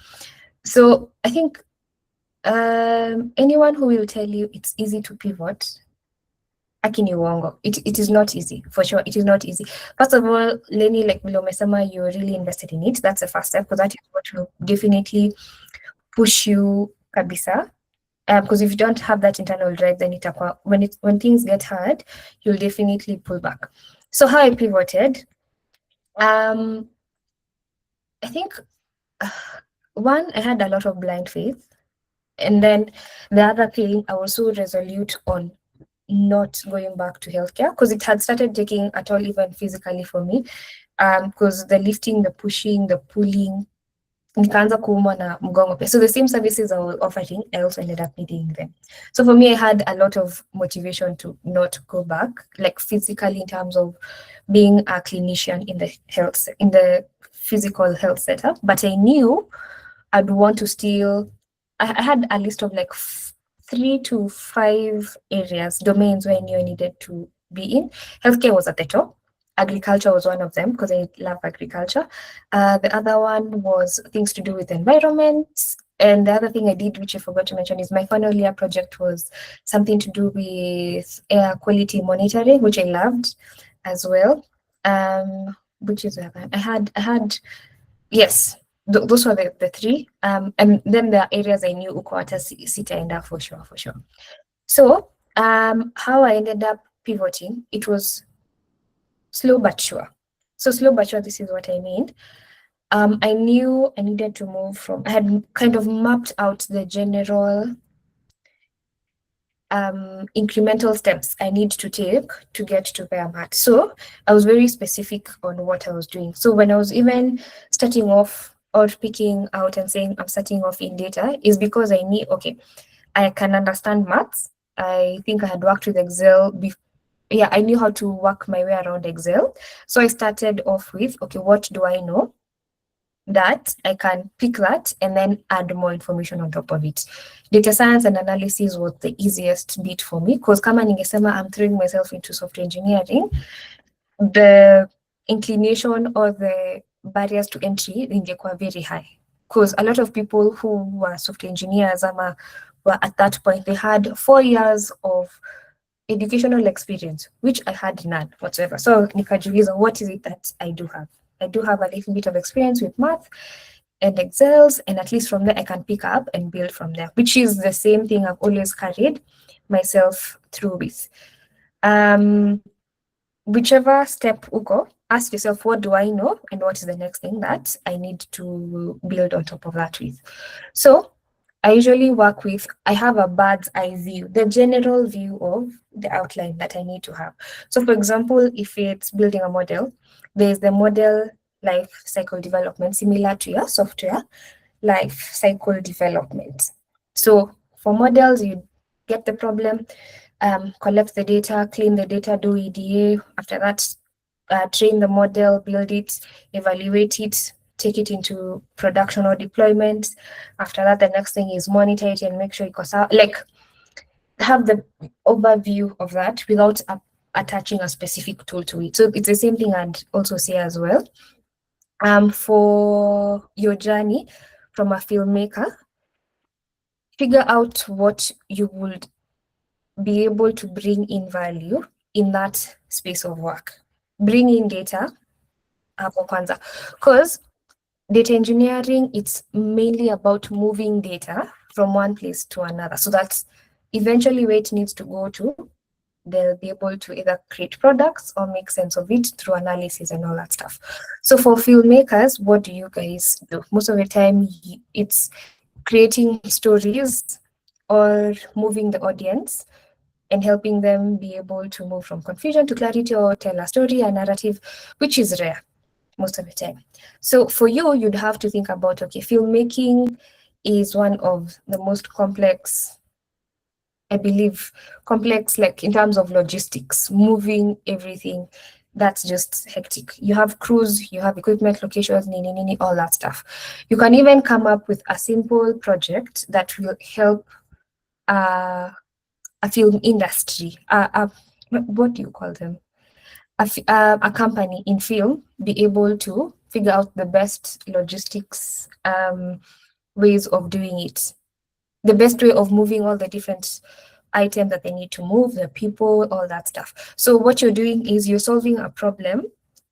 So I think anyone who will tell you it's easy to pivot, akini uongo. It is not easy, for sure. It is not easy. First of all, Lenny, like vile umesema, you're really invested in it. That's the first step, because that is what will definitely push you kabisa. Because if you don't have that internal drive, then when things get hard, you'll definitely pull back. So how I pivoted, I think one, I had a lot of blind faith, and then the other thing, I was so resolute on not going back to healthcare, because it had started taking a toll even physically for me, because the lifting, the pushing, the pulling, nikaanza kuumwa na mgongo pia. So the same services I was offering, I also ended up needing them. So for me, I had a lot of motivation to not go back, like physically, in terms of being a clinician in the physical health setup. But I knew I'd want to still, I had a list of like 3 to 5 areas, domains where I knew I needed to be in. Healthcare was at the top. Agriculture was one of them, because I love agriculture. The other one was things to do with environment. And the other thing I did, which I forgot to mention, is my final year project was something to do with air quality monitoring, which I loved as well. Which is I had yes, those were the 3. And then there are areas I knew uko hata sitaenda for sure. So how I ended up pivoting, it was slow but sure. So slow but sure, this is what I mean. I knew I needed to move from, I had kind of mapped out the general incremental steps I need to take to get to where I'm at. So I was very specific on what I was doing. So when I was even starting off or picking out and saying I'm starting off in data, is because I knew, okay, I can understand maths. I think I had worked with Excel before. Yeah, I knew how to work my way around Excel. So I started off with, okay, what do I know that I can pick that and then add more information on top of it. Data science and analysis was the easiest bit for me, because kama ningesema I'm throwing myself into software engineering, the inclination or the barriers to entry ingekuwa very high, because a lot of people who were software engineers were at that point, they had 4 years of educational experience, which I had none whatsoever. So nikajiuliza, what is it that I do have? I do have a little bit of experience with math and Excels, and at least from there I can pick up and build from there, which is the same thing I've always carried myself through with. Whichever step uko, ask yourself, what do I know and what is the next thing that I need to build on top of that with? So I usually work with, I have a bird's eye view, the general view of the outline that I need to have. So for example, if it's building a model, there's the model life cycle development, similar to your software life cycle development. So for models, you get the problem, collect the data, clean the data, do EDA. After that, train the model, build it, evaluate it, take it into production or deployment. After that, the next thing is monitor it and make sure it goes out. Like, have the overview of that without attaching a specific tool to it. So it's the same thing I'd also say as well. For your journey from a filmmaker, figure out what you would be able to bring in value in that space of work. Bring in data, because data engineering, it's mainly about moving data from one place to another. So that's eventually where it needs to go to. They'll be able to either create products or make sense of it through analysis and all that stuff. So for filmmakers, what do you guys do? Most of the time, it's creating stories or moving the audience and helping them be able to move from confusion to clarity or tell a story, a narrative, which is rare most of the time. So for you, you'd have to think about, okay, filmmaking is one of the most complex, I believe, complex, like in terms of logistics, moving everything. That's just hectic. You have crews, you have equipment, locations, all that stuff. You can even come up with a simple project that will help a film industry, what do you call them? A company in film be able to figure out the best logistics ways of doing it, the best way of moving all the different items that they need to move, the people, all that stuff. So what you're doing is you're solving a problem,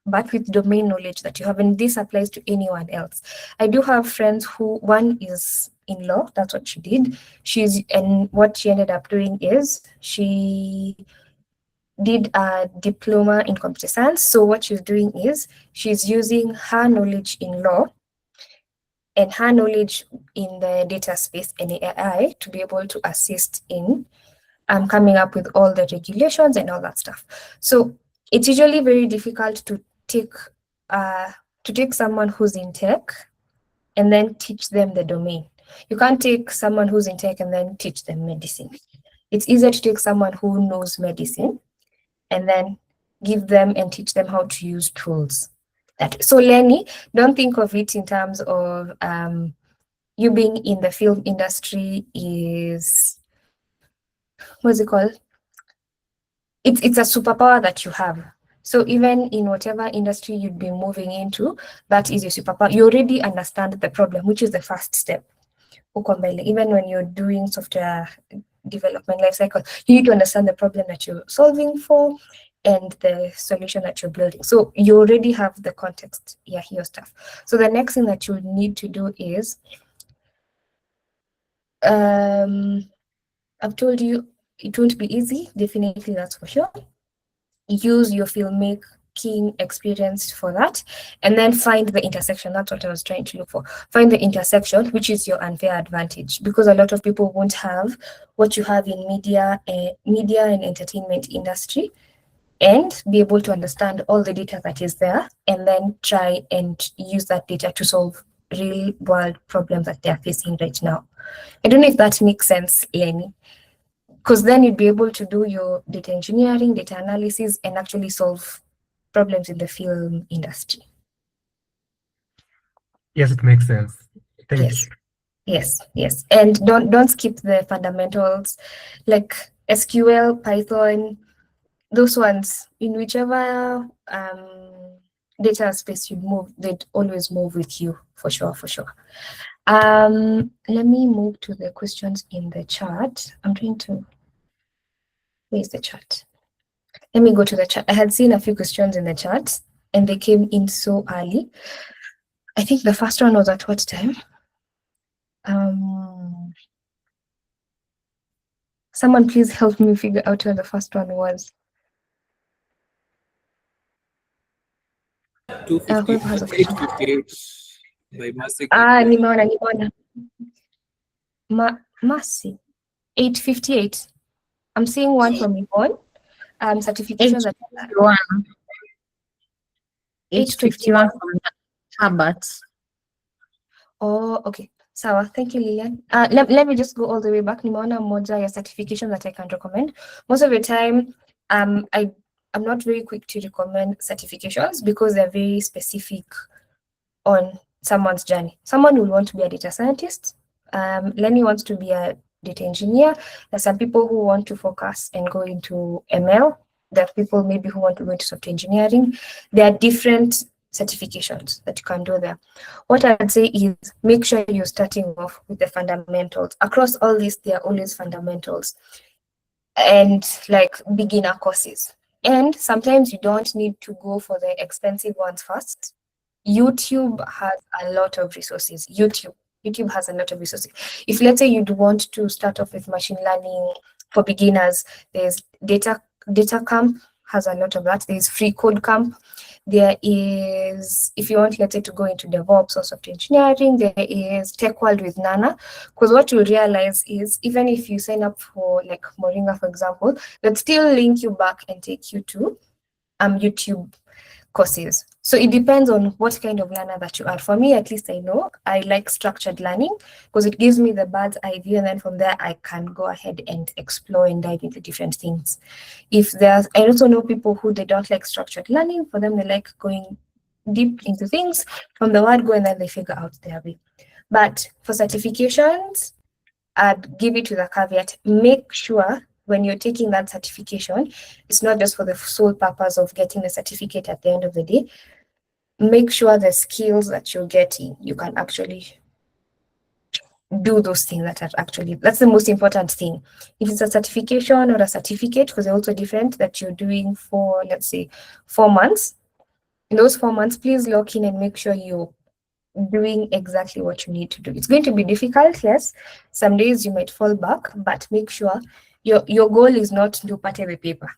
but with domain knowledge that you have, and this applies to anyone else. I do have friends who, one is in law, that's what she did. And what she ended up doing is she did a diploma in computer science. So what she's doing is she's using her knowledge in law and her knowledge in the data space and AI to be able to assist in coming up with all the regulations and all that stuff. So it's usually very difficult to take someone who's in tech and then teach them the domain. You can't take someone who's in tech and then teach them medicine. It's easier to take someone who knows medicine and then give them and teach them how to use tools. So Lenny, don't think of it in terms of you being in the film industry is, what's it called? It's a superpower that you have. So even in whatever industry you'd be moving into, that is your superpower. You already understand the problem, which is the first step. Even when you're doing software development lifecycle, you need to understand the problem that you're solving for and the solution that you're building. So you already have the context, your stuff. So the next thing that you need to do is, I've told you it won't be easy, definitely, that's for sure. Use your filmmaking experience for that, and then find the intersection. That's what I was trying to look for. Find the intersection, which is your unfair advantage, because a lot of people won't have what you have in media and entertainment industry, and be able to understand all the data that is there, and then try and use that data to solve real world problems that they're facing right now. I don't know if that makes sense, Lenny, because then you'd be able to do your data engineering, data analysis, and actually solve problems in the film industry. Yes, it makes sense. Thank you. Yes. And don't skip the fundamentals like SQL, Python, those ones. In whichever data space you move, they'd always move with you for sure. Let me move to the questions in the chat. I'm trying to. Where's the chat? Let me go to the chat. I had seen a few questions in the chat and they came in so early. I think the first one was at what time? Someone please help me figure out where the first one was. 858 by Mercy. Nimeona. Mercy. 858. I'm seeing one from Yvonne. Certifications at 851 from Herbert. Oh, okay. Sawa. Thank you, Lilian. Let me just go all the way back. Nimeona moja ya certification that I can recommend. Most of the time, I I'm not very quick to recommend certifications because they're very specific on someone's journey. Someone will want to be a data scientist. Lenny wants to be a data engineer. There's some people who want to focus and go into ML. There are people maybe who want to go into software engineering. There are different certifications that you can do there. What I'd say is make sure you're starting off with the fundamentals. Across all this, there are always fundamentals and like beginner courses. And sometimes you don't need to go for the expensive ones first. YouTube has a lot of resources. YouTube has a lot of resources. If let's say you'd want to start off with machine learning for beginners, there's data camp has a lot of that. There's free code camp. There is, if you want, let's say, to go into DevOps or software engineering, there is Tech World with Nana. Because what you'll realize is even if you sign up for like Moringa, for example, they'll still link you back and take you to YouTube courses. So it depends on what kind of learner that you are. For me, at least I know I like structured learning because it gives me the bird's eye view, and then from there I can go ahead and explore and dive into different things. I also know people who they don't like structured learning. For them, they like going deep into things from the word go, and then they figure out their way. But for certifications, I'd give it to the caveat, make sure when you're taking that certification, it's not just for the sole purpose of getting the certificate at the end of the day. Make sure the skills that you're getting, you can actually do those things that's the most important thing. If it's a certification or a certificate, because they're also different, that you're doing for, let's say, 4 months, in those 4 months, please lock in and make sure you're doing exactly what you need to do. It's going to be difficult, yes. Some days you might fall back, but make sure your goal is not to pate the paper.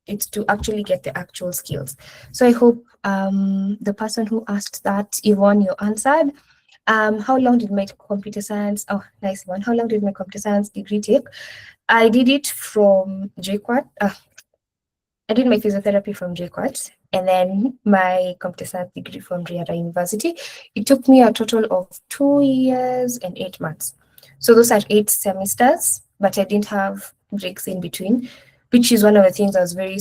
It's to actually get the actual skills. So I hope the person who asked that, Yvonne, you answered. How long did my computer science, oh, nice one. How long did my computer science degree take? I did it from JQuat. I did my physiotherapy from JQuat and then my computer science degree from Riara University. It took me a total of 2 years and 8 months. So those are 8 semesters, but I didn't have breaks in between, which is one of the things I was very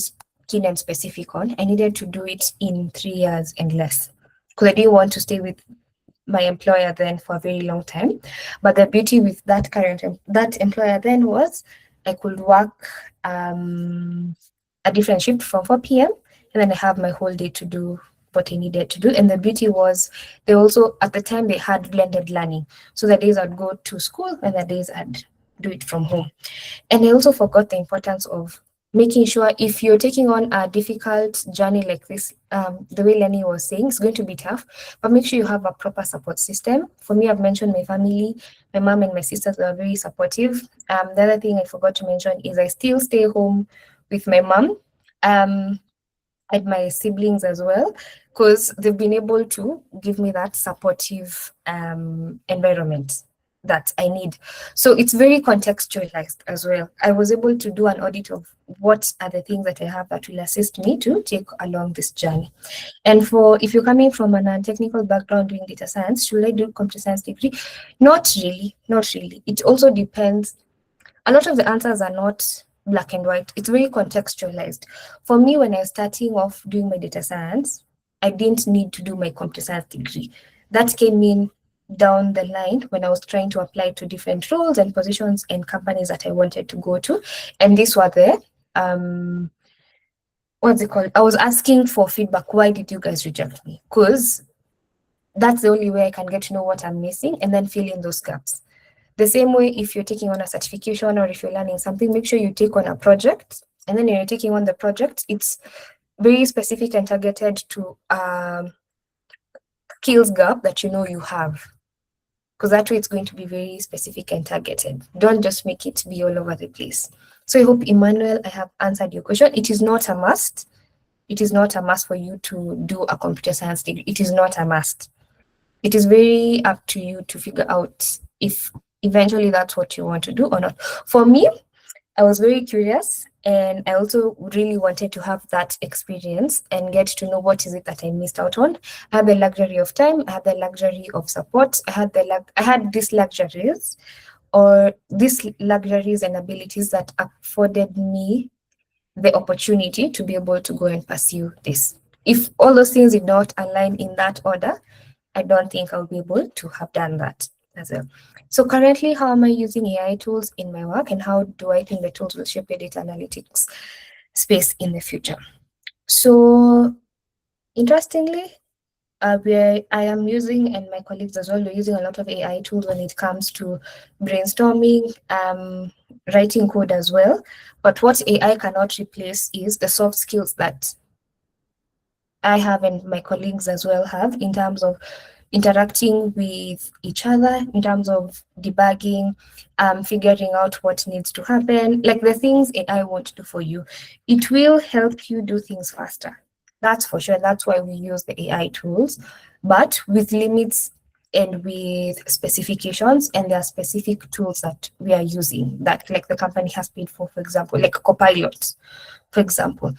keen and specific on. I needed to do it in 3 years and less because I didn't want to stay with my employer then for a very long time. But the beauty with that employer then was I could work a different shift from 4 p.m. and then I have my whole day to do what I needed to do. And the beauty was they also, at the time, they had blended learning. So the days I'd go to school and the days I'd do it from home. And I also forgot the importance of making sure if you're taking on a difficult journey like this, the way Lenny was saying, it's going to be tough, but make sure you have a proper support system. For me, I've mentioned my family, my mom and my sisters are very supportive. The other thing I forgot to mention is I still stay home with my mom and my siblings as well, because they've been able to give me that supportive environment that I need. So it's very contextualized as well. I was able to do an audit of what are the things that I have that will assist me to take along this journey. And if you're coming from a non-technical background doing data science, should I do computer science degree? Not really. It also depends. A lot of the answers are not black and white. It's very contextualized. For me, when I was starting off doing my data science, I didn't need to do my computer science degree. That came in down the line when I was trying to apply to different roles and positions and companies that I wanted to go to. And these were the, what's it called? I was asking for feedback. Why did you guys reject me? Because that's the only way I can get to know what I'm missing and then fill in those gaps. The same way, if you're taking on a certification or if you're learning something, make sure you take on a project. And then when you're taking on the project, it's very specific and targeted to skills gap that you know you have. Because that way it's going to be very specific and targeted. Don't just make it be all over the place. So I hope, Emmanuel, I have answered your question. It is not a must. It is not a must for you to do a computer science degree. It is not a must. It is very up to you to figure out if eventually that's what you want to do or not. For me, I was very curious and I also really wanted to have that experience and get to know what is it that I missed out on. I had the luxury of time, I had the luxury of support, I had these luxuries and abilities that afforded me the opportunity to be able to go and pursue this. If all those things did not align in that order, I don't think I'll be able to have done that as well. So currently, how am I using AI tools in my work, and how do I think the tools will shape the data analytics space in the future? So interestingly, I am using, and my colleagues as well, we're using a lot of AI tools when it comes to brainstorming, writing code as well. But what AI cannot replace is the soft skills that I have and my colleagues as well have in terms of interacting with each other, in terms of debugging, figuring out what needs to happen, like the things AI won't do for you. It will help you do things faster. That's for sure. That's why we use the AI tools, but with limits and with specifications, and there are specific tools that we are using that like the company has paid for example, like Copilot, for example.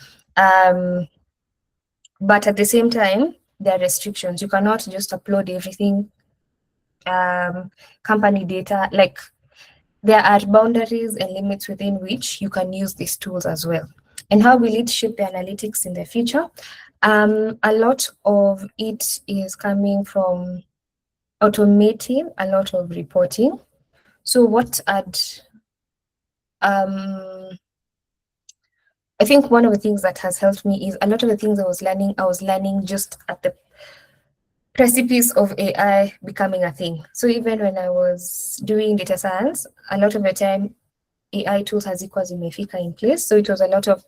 But at the same time, there are restrictions. You cannot just upload everything, company data. Like there are boundaries and limits within which you can use these tools as well. And how will it shape the analytics in the future? A lot of it is coming from automating a lot of reporting. So what I think one of the things that has helped me is a lot of the things I was learning just at the precipice of AI becoming a thing. So even when I was doing data science, a lot of the time AI tools has equals imefika in place. So it was a lot of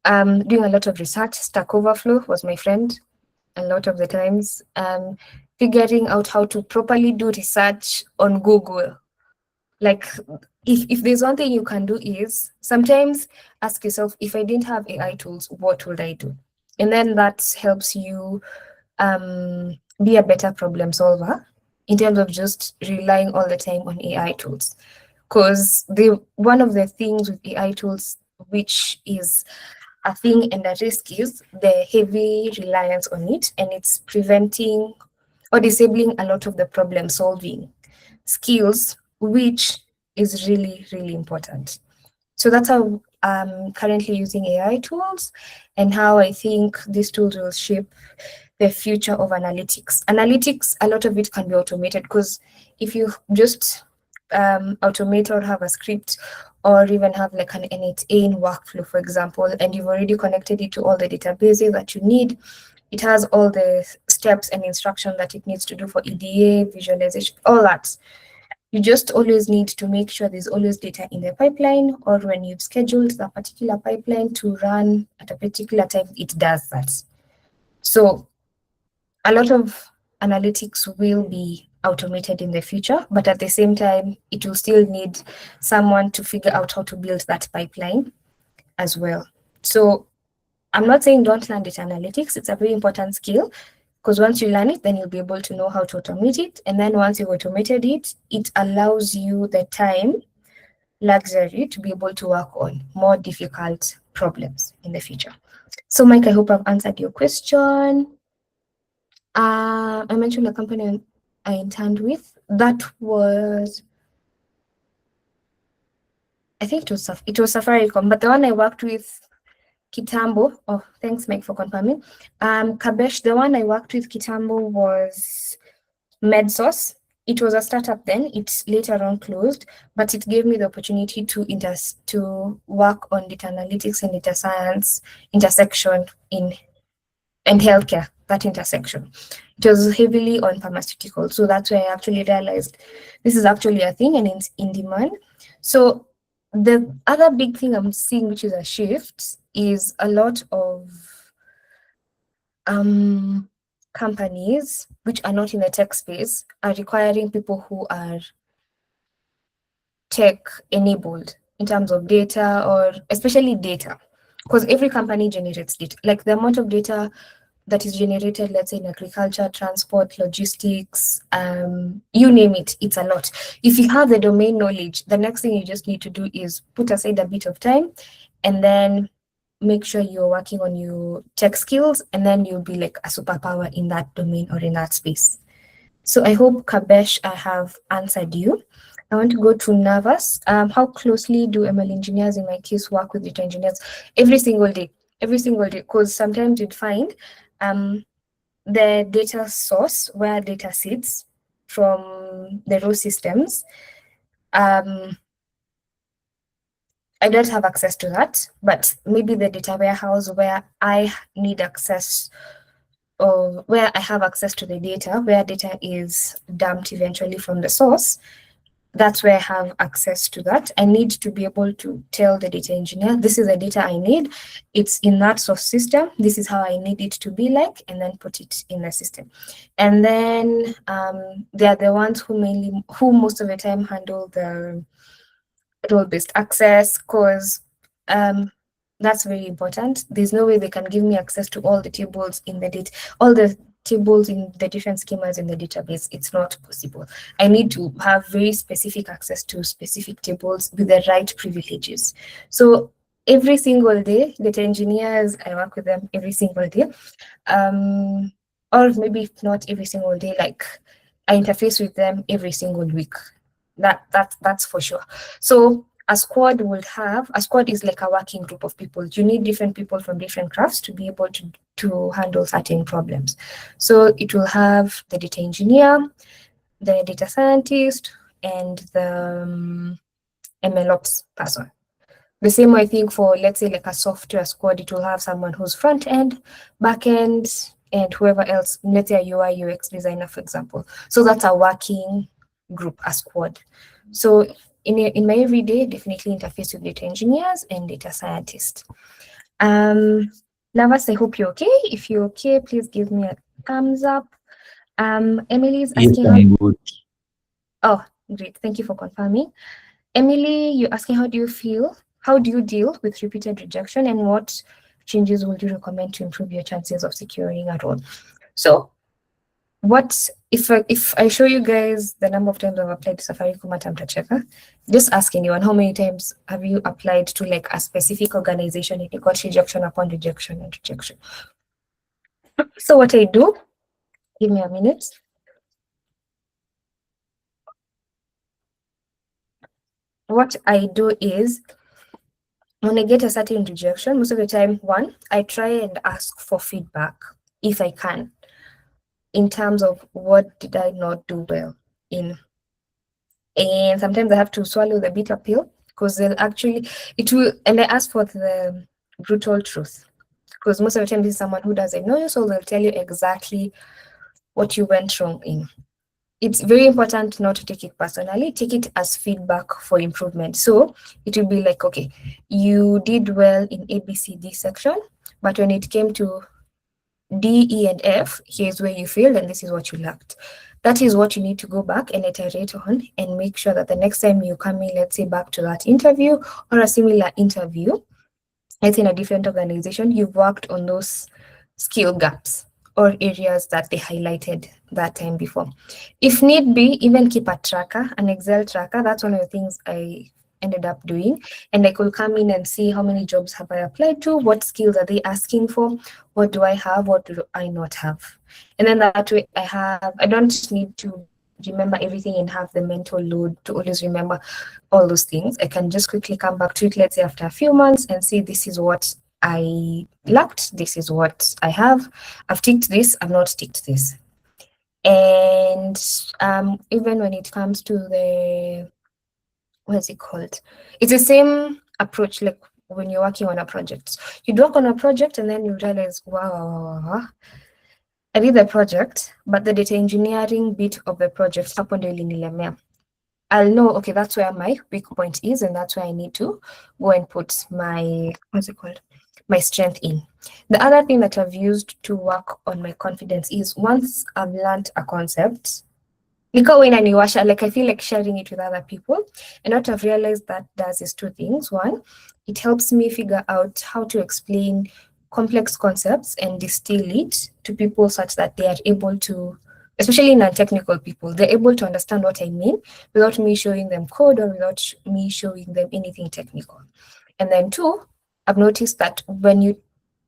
doing a lot of research. Stack Overflow was my friend a lot of the times. Figuring out how to properly do research on Google. Like if there's one thing you can do is sometimes ask yourself, if I didn't have AI tools, what would I do? And then that helps you be a better problem solver in terms of just relying all the time on AI tools. Because one of the things with AI tools, which is a thing and a risk, is the heavy reliance on it, and it's preventing or disabling a lot of the problem solving skills, which is really, really important. So that's how I'm currently using AI tools and how I think these tools will shape the future of analytics. Analytics, a lot of it can be automated, because if you just automate or have a script or even have like an N8N workflow, for example, and you've already connected it to all the databases that you need, it has all the steps and instruction that it needs to do for EDA, visualization, all that. You just always need to make sure there's always data in the pipeline, or when you've scheduled the particular pipeline to run at a particular time, it does that. So a lot of analytics will be automated in the future, but at the same time, it will still need someone to figure out how to build that pipeline as well. So I'm not saying don't learn data analytics. It's a very important skill, because once you learn it, then you'll be able to know how to automate it. And then once you've automated it, it allows you the time luxury to be able to work on more difficult problems in the future. So Mike, I hope I've answered your question. I mentioned the company I interned with. That was, I think it was Safaricom, but the one I worked with Kitambo, oh, thanks Mike for confirming. Kabesh, the one I worked with Kitambo was MedSource. It was a startup then, it later on closed, but it gave me the opportunity to work on data analytics and data science intersection and healthcare, that intersection. It was heavily on pharmaceuticals. So that's where I actually realized this is actually a thing and it's in demand. So the other big thing I'm seeing, which is a shift, is a lot of companies which are not in the tech space are requiring people who are tech enabled in terms of data, or especially data, because every company generates data. Like the amount of data that is generated, let's say in agriculture, transport, logistics, you name it, it's a lot. If you have the domain knowledge, the next thing you just need to do is put aside a bit of time and then make sure you're working on your tech skills, and then you'll be like a superpower in that domain or in that space. So I hope, Kabesh, I have answered you. I want to go to nervous. How closely do ML engineers in my case work with data engineers? Every single day, because sometimes you'd find the data source where data sits from the raw systems. I don't have access to that, but maybe the data warehouse where I need access, or where I have access to the data, where data is dumped eventually from the source, that's where I have access to that. I need to be able to tell the data engineer, this is the data I need. It's in that source system. This is how I need it to be like, and then put it in the system. And then they are the ones who most of the time handle the role-based access, because that's very important. There's no way they can give me access to all the tables in the data, all the tables in the different schemas in the database. It's not possible. I need to have very specific access to specific tables with the right privileges. So every single day, data engineers, I work with them every single day. Or maybe if not every single day, like I interface with them every single week. That's for sure. So a squad is like a working group of people. You need different people from different crafts to be able to handle certain problems. So it will have the data engineer, the data scientist, and the MLOps person. The same way, I think, for, let's say, like a software squad, it will have someone who's front end, back end, and whoever else, let's say a UI UX designer, for example. So that's a working group, a squad. So in my everyday, definitely interface with data engineers and data scientists. Navas, I hope you're okay. If you're okay, please give me a thumbs up. Emily is asking. Yes, I'm good. Oh, great. Thank you for confirming. Emily, you're asking, how do you feel? How do you deal with repeated rejection, and what changes would you recommend to improve your chances of securing a role? So what if I show you guys the number of times I've applied to Safaricom at Amtacheka, just ask anyone, how many times have you applied to like a specific organization and you got rejection upon rejection and rejection? So what I do, give me a minute. What I do is, when I get a certain rejection, most of the time, one, I try and ask for feedback if I can, in terms of what did I not do well in. And sometimes I have to swallow the bitter pill, because they'll actually, and I ask for the brutal truth, because most of the time this is someone who doesn't know you, so they'll tell you exactly what you went wrong in. It's very important not to take it personally, take it as feedback for improvement. So it will be like, okay, you did well in ABCD section, but when it came to D, E, and F, here's where you failed, and this is what you lacked. That is what you need to go back and iterate on, and make sure that the next time you come in, let's say back to that interview or a similar interview, it's in a different organization, you've worked on those skill gaps or areas that they highlighted that time before. If need be, even keep a tracker, an Excel tracker. That's one of the things I ended up doing, and I could come in and see how many jobs have I applied to, what skills are they asking for, what do I have, what do I not have. And then that way I don't need to remember everything and have the mental load to always remember all those things. I can just quickly come back to it, let's say after a few months, and see this is what I lacked, this is what I have, I've ticked this, I've not ticked this. And even when it comes to the, what is it called? It's the same approach, like when you're working on a project. You'd work on a project and then you realize, wow, I did the project, but the data engineering bit of the project happened really nilemea. I'll know, okay, that's where my weak point is, and that's where I need to go and put my, what's it called? My strength in. The other thing that I've used to work on my confidence is, once I've learned a concept, like I feel like sharing it with other people. And what I've realized that does is two things. One, it helps me figure out how to explain complex concepts and distill it to people such that they are able to, especially non-technical people, they're able to understand what I mean without me showing them code or without me showing them anything technical. And then two, I've noticed that when you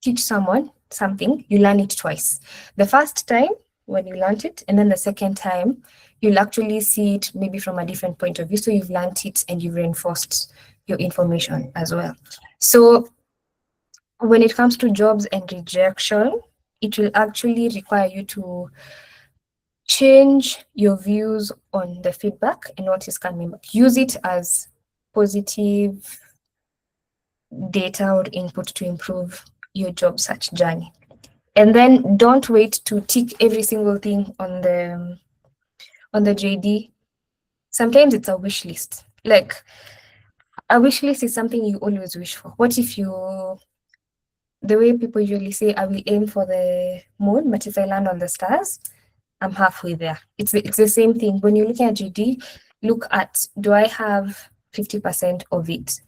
teach someone something, you learn it twice. The first time, when you learnt it, and then the second time you'll actually see it maybe from a different point of view. So you've learnt it and you've reinforced your information as well. So when it comes to jobs and rejection, it will actually require you to change your views on the feedback and what is coming back. Use it as positive data or input to improve your job search journey. And then don't wait to tick every single thing on the JD. Sometimes it's a wish list. Like a wish list is something you always wish for. What if you, the way people usually say, I will aim for the moon, but if I land on the stars, I'm halfway there. It's the same thing. When you're looking at JD, look at, do I have 50% of it?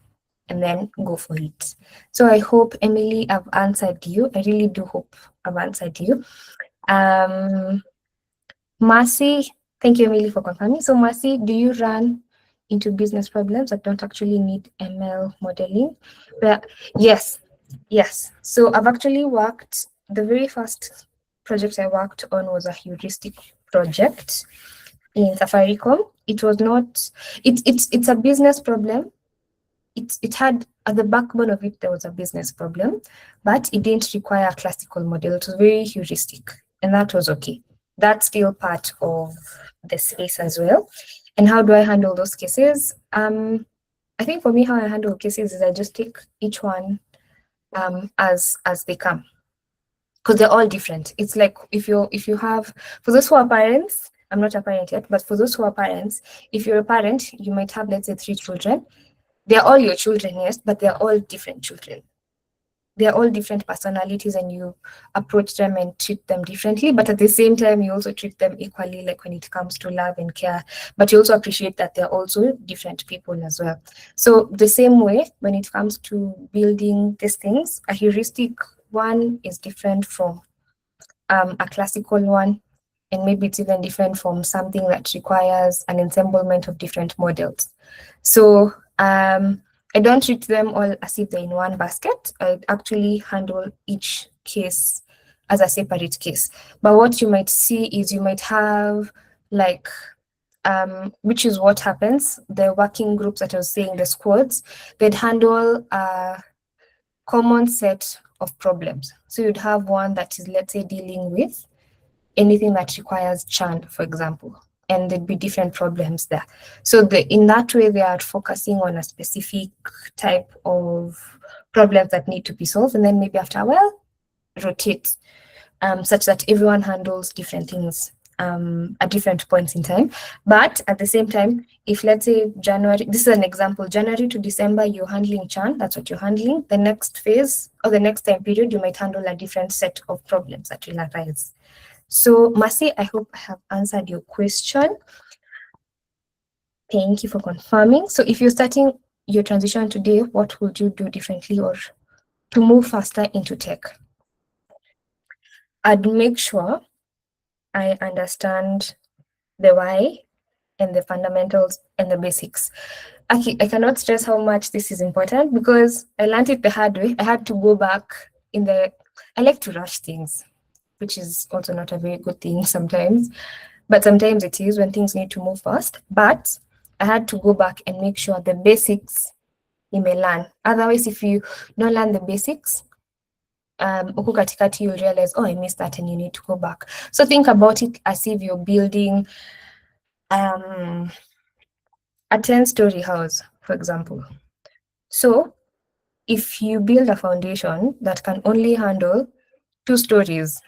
And then go for it. So I hope, Emily, I've answered you. I really do hope I've answered you. Mercy, thank you, Emily, for confirming. So Mercy, do you run into business problems that don't actually need ML modeling? But yes. So I've actually worked, the very first project I worked on was a heuristic project in Safaricom. It was not, it's a business problem. It had, at the backbone of it, there was a business problem, but it didn't require a classical model. It was very heuristic, and that was okay. That's still part of the space as well. And how do I handle those cases? I think for me, how I handle cases is I just take each one as they come, because they're all different. It's like if you have, for those who are parents, I'm not a parent yet, but for those who are parents, if you're a parent, you might have, let's say, 3 children. They're all your children, yes, but they're all different children. They're all different personalities, and you approach them and treat them differently. But at the same time, you also treat them equally, like when it comes to love and care. But you also appreciate that they're also different people as well. So the same way, when it comes to building these things, a heuristic one is different from a classical one. And maybe it's even different from something that requires an ensemblement of different models. So I don't treat them all as if they're in one basket. I actually handle each case as a separate case. But what you might see is you might have like, which is what happens, the working groups that I was saying, the squads, they'd handle a common set of problems. So you'd have one that is, let's say, dealing with anything that requires churn, for example, and there'd be different problems there. So in that way, they are focusing on a specific type of problems that need to be solved, and then maybe after a while, rotate, such that everyone handles different things at different points in time. But at the same time, if let's say January, this is an example, January to December, you're handling churn, that's what you're handling. The next phase or the next time period, you might handle a different set of problems that will arise. So Mercy, I hope I have answered your question. Thank you for confirming. So if you're starting your transition today, what would you do differently or to move faster into tech? I'd make sure I understand the why and the fundamentals and the basics. I cannot stress how much this is important because I learned it the hard way. I had to go back I like to rush things, which is also not a very good thing sometimes, but sometimes it is when things need to move fast. But I had to go back and make sure the basics you may learn. Otherwise, if you don't learn the basics, huku katikati you'll realize, oh, I missed that, and you need to go back. So think about it as if you're building a 10-story house, for example. So if you build a foundation that can only handle 2 stories,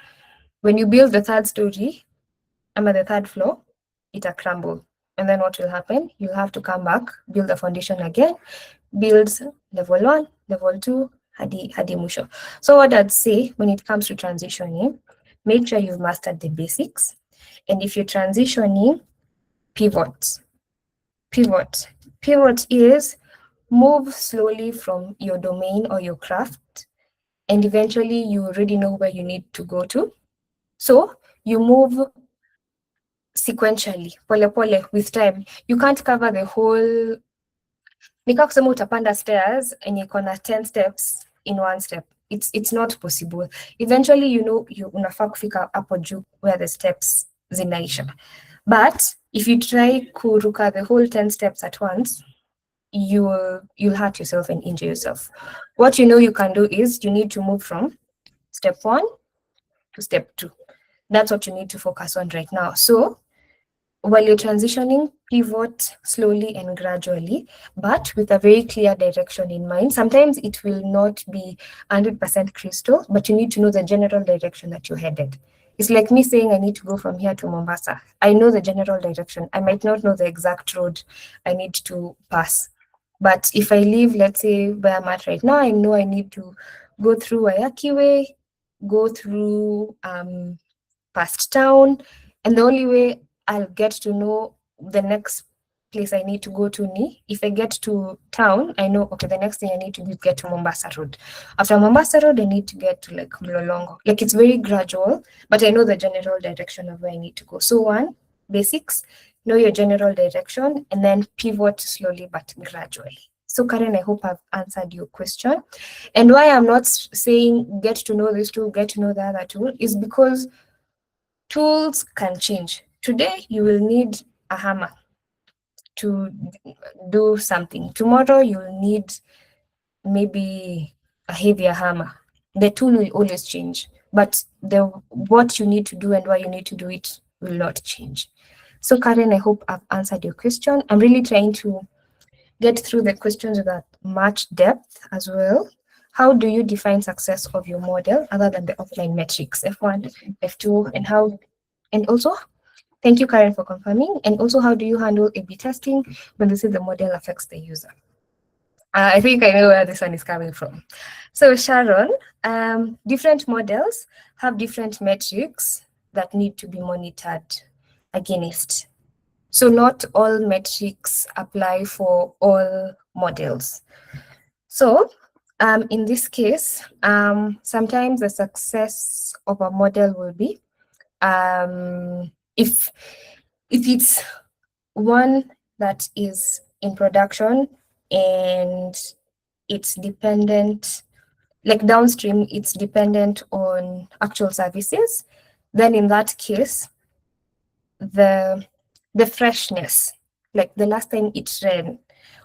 when you build the 3rd story, the 3rd floor, it'll crumble. And then what will happen? You'll have to come back, build the foundation again, build level 1, level 2, hadi mwisho. So what I'd say when it comes to transitioning, make sure you've mastered the basics. And if you're transitioning, pivot. Pivot is move slowly from your domain or your craft, and eventually you already know where you need to go to. So you move sequentially, pole with time. You can't cover the whole. Nika kusema utapanda stairs and you're gonna 10 steps in 1 step. it's not possible. Eventually, you unafaa kufika hapo juu where the steps zinaisha. But if you try kuruka the whole 10 steps at once, you'll hurt yourself and injure yourself. What you can do is you need to move from step 1 to step 2. That's what you need to focus on right now. So while you're transitioning, pivot slowly and gradually, but with a very clear direction in mind. Sometimes it will not be 100% crystal, but you need to know the general direction that you're headed. It's like me saying I need to go from here to Mombasa. I know the general direction. I might not know the exact road I need to pass. But if I leave, let's say where I'm at right now, I know I need to go through Wayaki Way, go through past town, and the only way I'll get to know the next place I need to go to ni, if I get to town, I know, okay, the next thing I need to do is get to Mombasa Road. After Mombasa Road, I need to get to like Mlolongo. Like it's very gradual, but I know the general direction of where I need to go. So 1, basics, know your general direction, and then pivot slowly but gradually. So Karen, I hope I've answered your question. And why I'm not saying get to know this tool, get to know the other tool, is because tools can change. Today, you will need a hammer to do something. Tomorrow, you'll need maybe a heavier hammer. The tool will always change, but what you need to do and why you need to do it will not change. So Karen, I hope I've answered your question. I'm really trying to get through the questions with that much depth as well. How do you define success of your model other than the offline metrics, F1, F2, and also, thank you, Karen, for confirming. And also, how do you handle A/B testing when they say the model affects the user? I think I know where this one is coming from. So Sharon, different models have different metrics that need to be monitored against. So not all metrics apply for all models. So in this case, sometimes the success of a model will be if it's one that is in production and it's dependent, like downstream, it's dependent on actual services, then in that case, the freshness, like the last time it ran,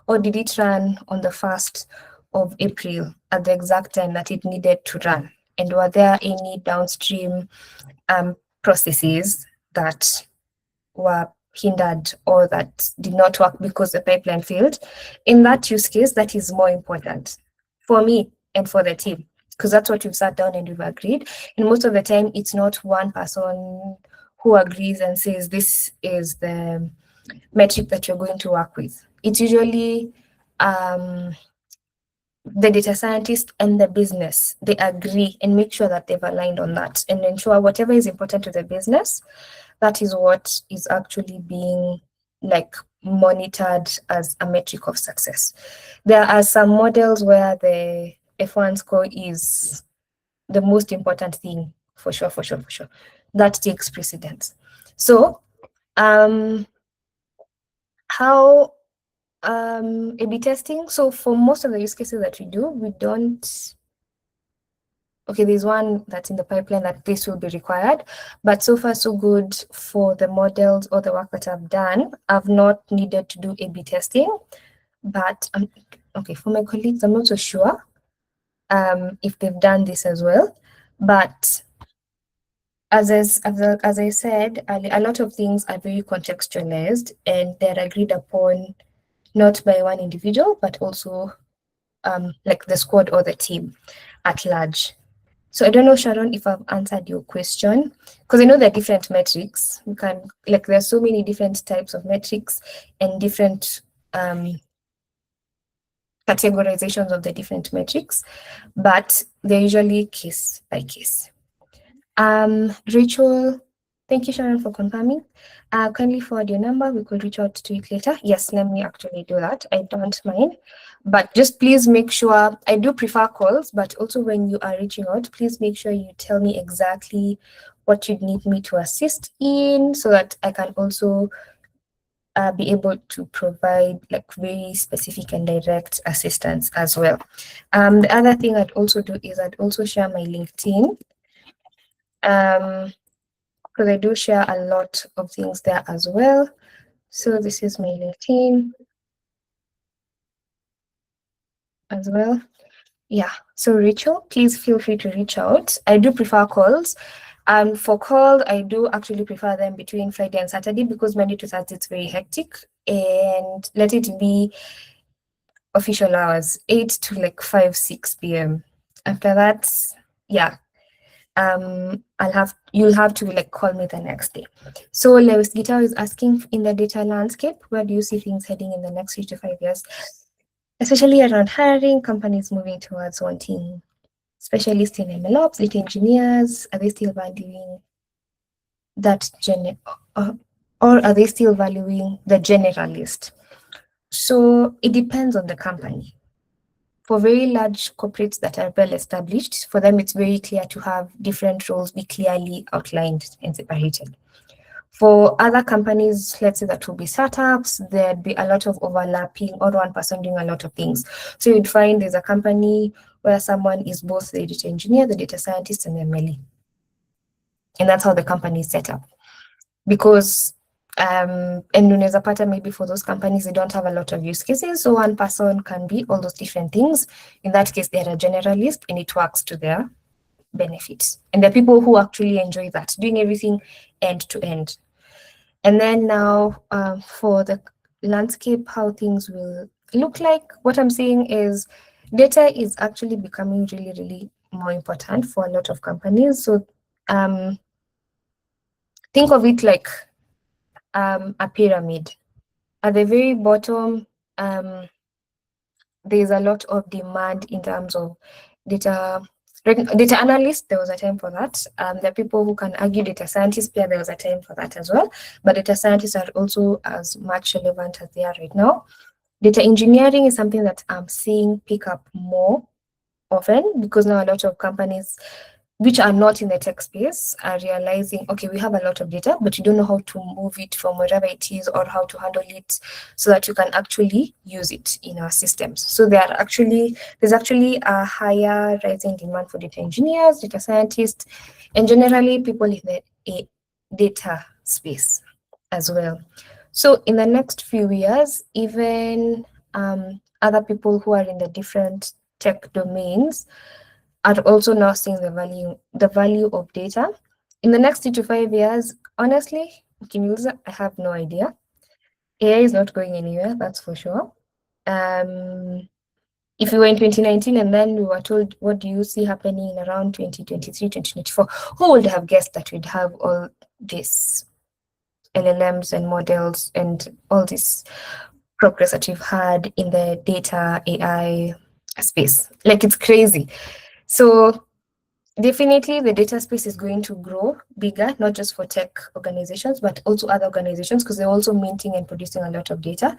or did it run on the 1st of April at the exact time that it needed to run? And were there any downstream processes that were hindered or that did not work because the pipeline failed? In that use case, that is more important for me and for the team, because that's what we've sat down and we've agreed. And most of the time, it's not one person who agrees and says this is the metric that you're going to work with. It's usually the data scientist and the business. They agree and make sure that they've aligned on that and ensure whatever is important to the business, that is what is actually being like monitored as a metric of success. There are some models where the F1 score is the most important thing, for sure. That takes precedence. So how A/B testing. So for most of the use cases that we do, we don't. Okay, there's one that's in the pipeline that this will be required, but so far so good for the models or the work that I've done. I've not needed to do A/B testing, but okay, for my colleagues, I'm not so sure if they've done this as well. But as I said, a lot of things are very contextualized and they're agreed upon not by one individual, but also like the squad or the team at large. So I don't know, Sharon, if I've answered your question, because I know there are different metrics. You can, like, there's so many different types of metrics and different categorizations of the different metrics, but they're usually case by case. Rachel, thank you, Sharon, for confirming. Kindly forward your number. We could reach out to it later. Yes, let me actually do that. I don't mind. But just please make sure, I do prefer calls, but also when you are reaching out, please make sure you tell me exactly what you need me to assist in so that I can also be able to provide like very specific and direct assistance as well. The other thing I'd also do is I'd also share my LinkedIn, because I do share a lot of things there as well. So this is my LinkedIn as well. Yeah, so Rachel, please feel free to reach out. I do prefer calls. For call, I do actually prefer them between Friday and Saturday, because Monday to Thursday it's very hectic, and let it be official hours, 8 to like 5, 6 p.m. After that, yeah, you'll have to like call me the next day. So Lewis Guitar is asking, in the data landscape, where do you see things heading in the next 3 to 5 years? Especially around hiring, companies moving towards wanting specialists in MLOps, data engineers. Are they still valuing that or are they still valuing the generalist? So it depends on the company. For very large corporates that are well established, for them it's very clear to have different roles be clearly outlined and separated. For other companies, let's say that will be startups, there'd be a lot of overlapping, or one person doing a lot of things. So you'd find there's a company where someone is both the data engineer, the data scientist, and the MLE. And that's how the company is set up. Because, and unaweza pata maybe for those companies, they don't have a lot of use cases. So one person can be all those different things. In that case, they're a generalist and it works to their benefits. And there are people who actually enjoy that, doing everything end to end. And then now for the landscape, how things will look like, what I'm saying is data is actually becoming really, really more important for a lot of companies. So think of it like a pyramid. At the very bottom, there's a lot of demand in terms of data analysts. There was a time for that. There are people who can argue data scientists. Yeah, there was a time for that as well. But data scientists are also as much relevant as they are right now. Data engineering is something that I'm seeing pick up more often, because now a lot of companies which are not in the tech space are realizing, okay, we have a lot of data, but you don't know how to move it from wherever it is or how to handle it so that you can actually use it in our systems. So there's actually a higher rising demand for data engineers, data scientists, and generally people in the data space as well. So in the next few years, even other people who are in the different tech domains are also now seeing the value of data. In the next 3 to 5 years, honestly, I have no idea. AI is not going anywhere, that's for sure. If we were in 2019 and then we were told, what do you see happening around 2023, 2024, who would have guessed that we'd have all this LLMs and models and all this progress that we've had in the data AI space? Like, it's crazy. So definitely the data space is going to grow bigger, not just for tech organizations, but also other organizations, because they're also minting and producing a lot of data.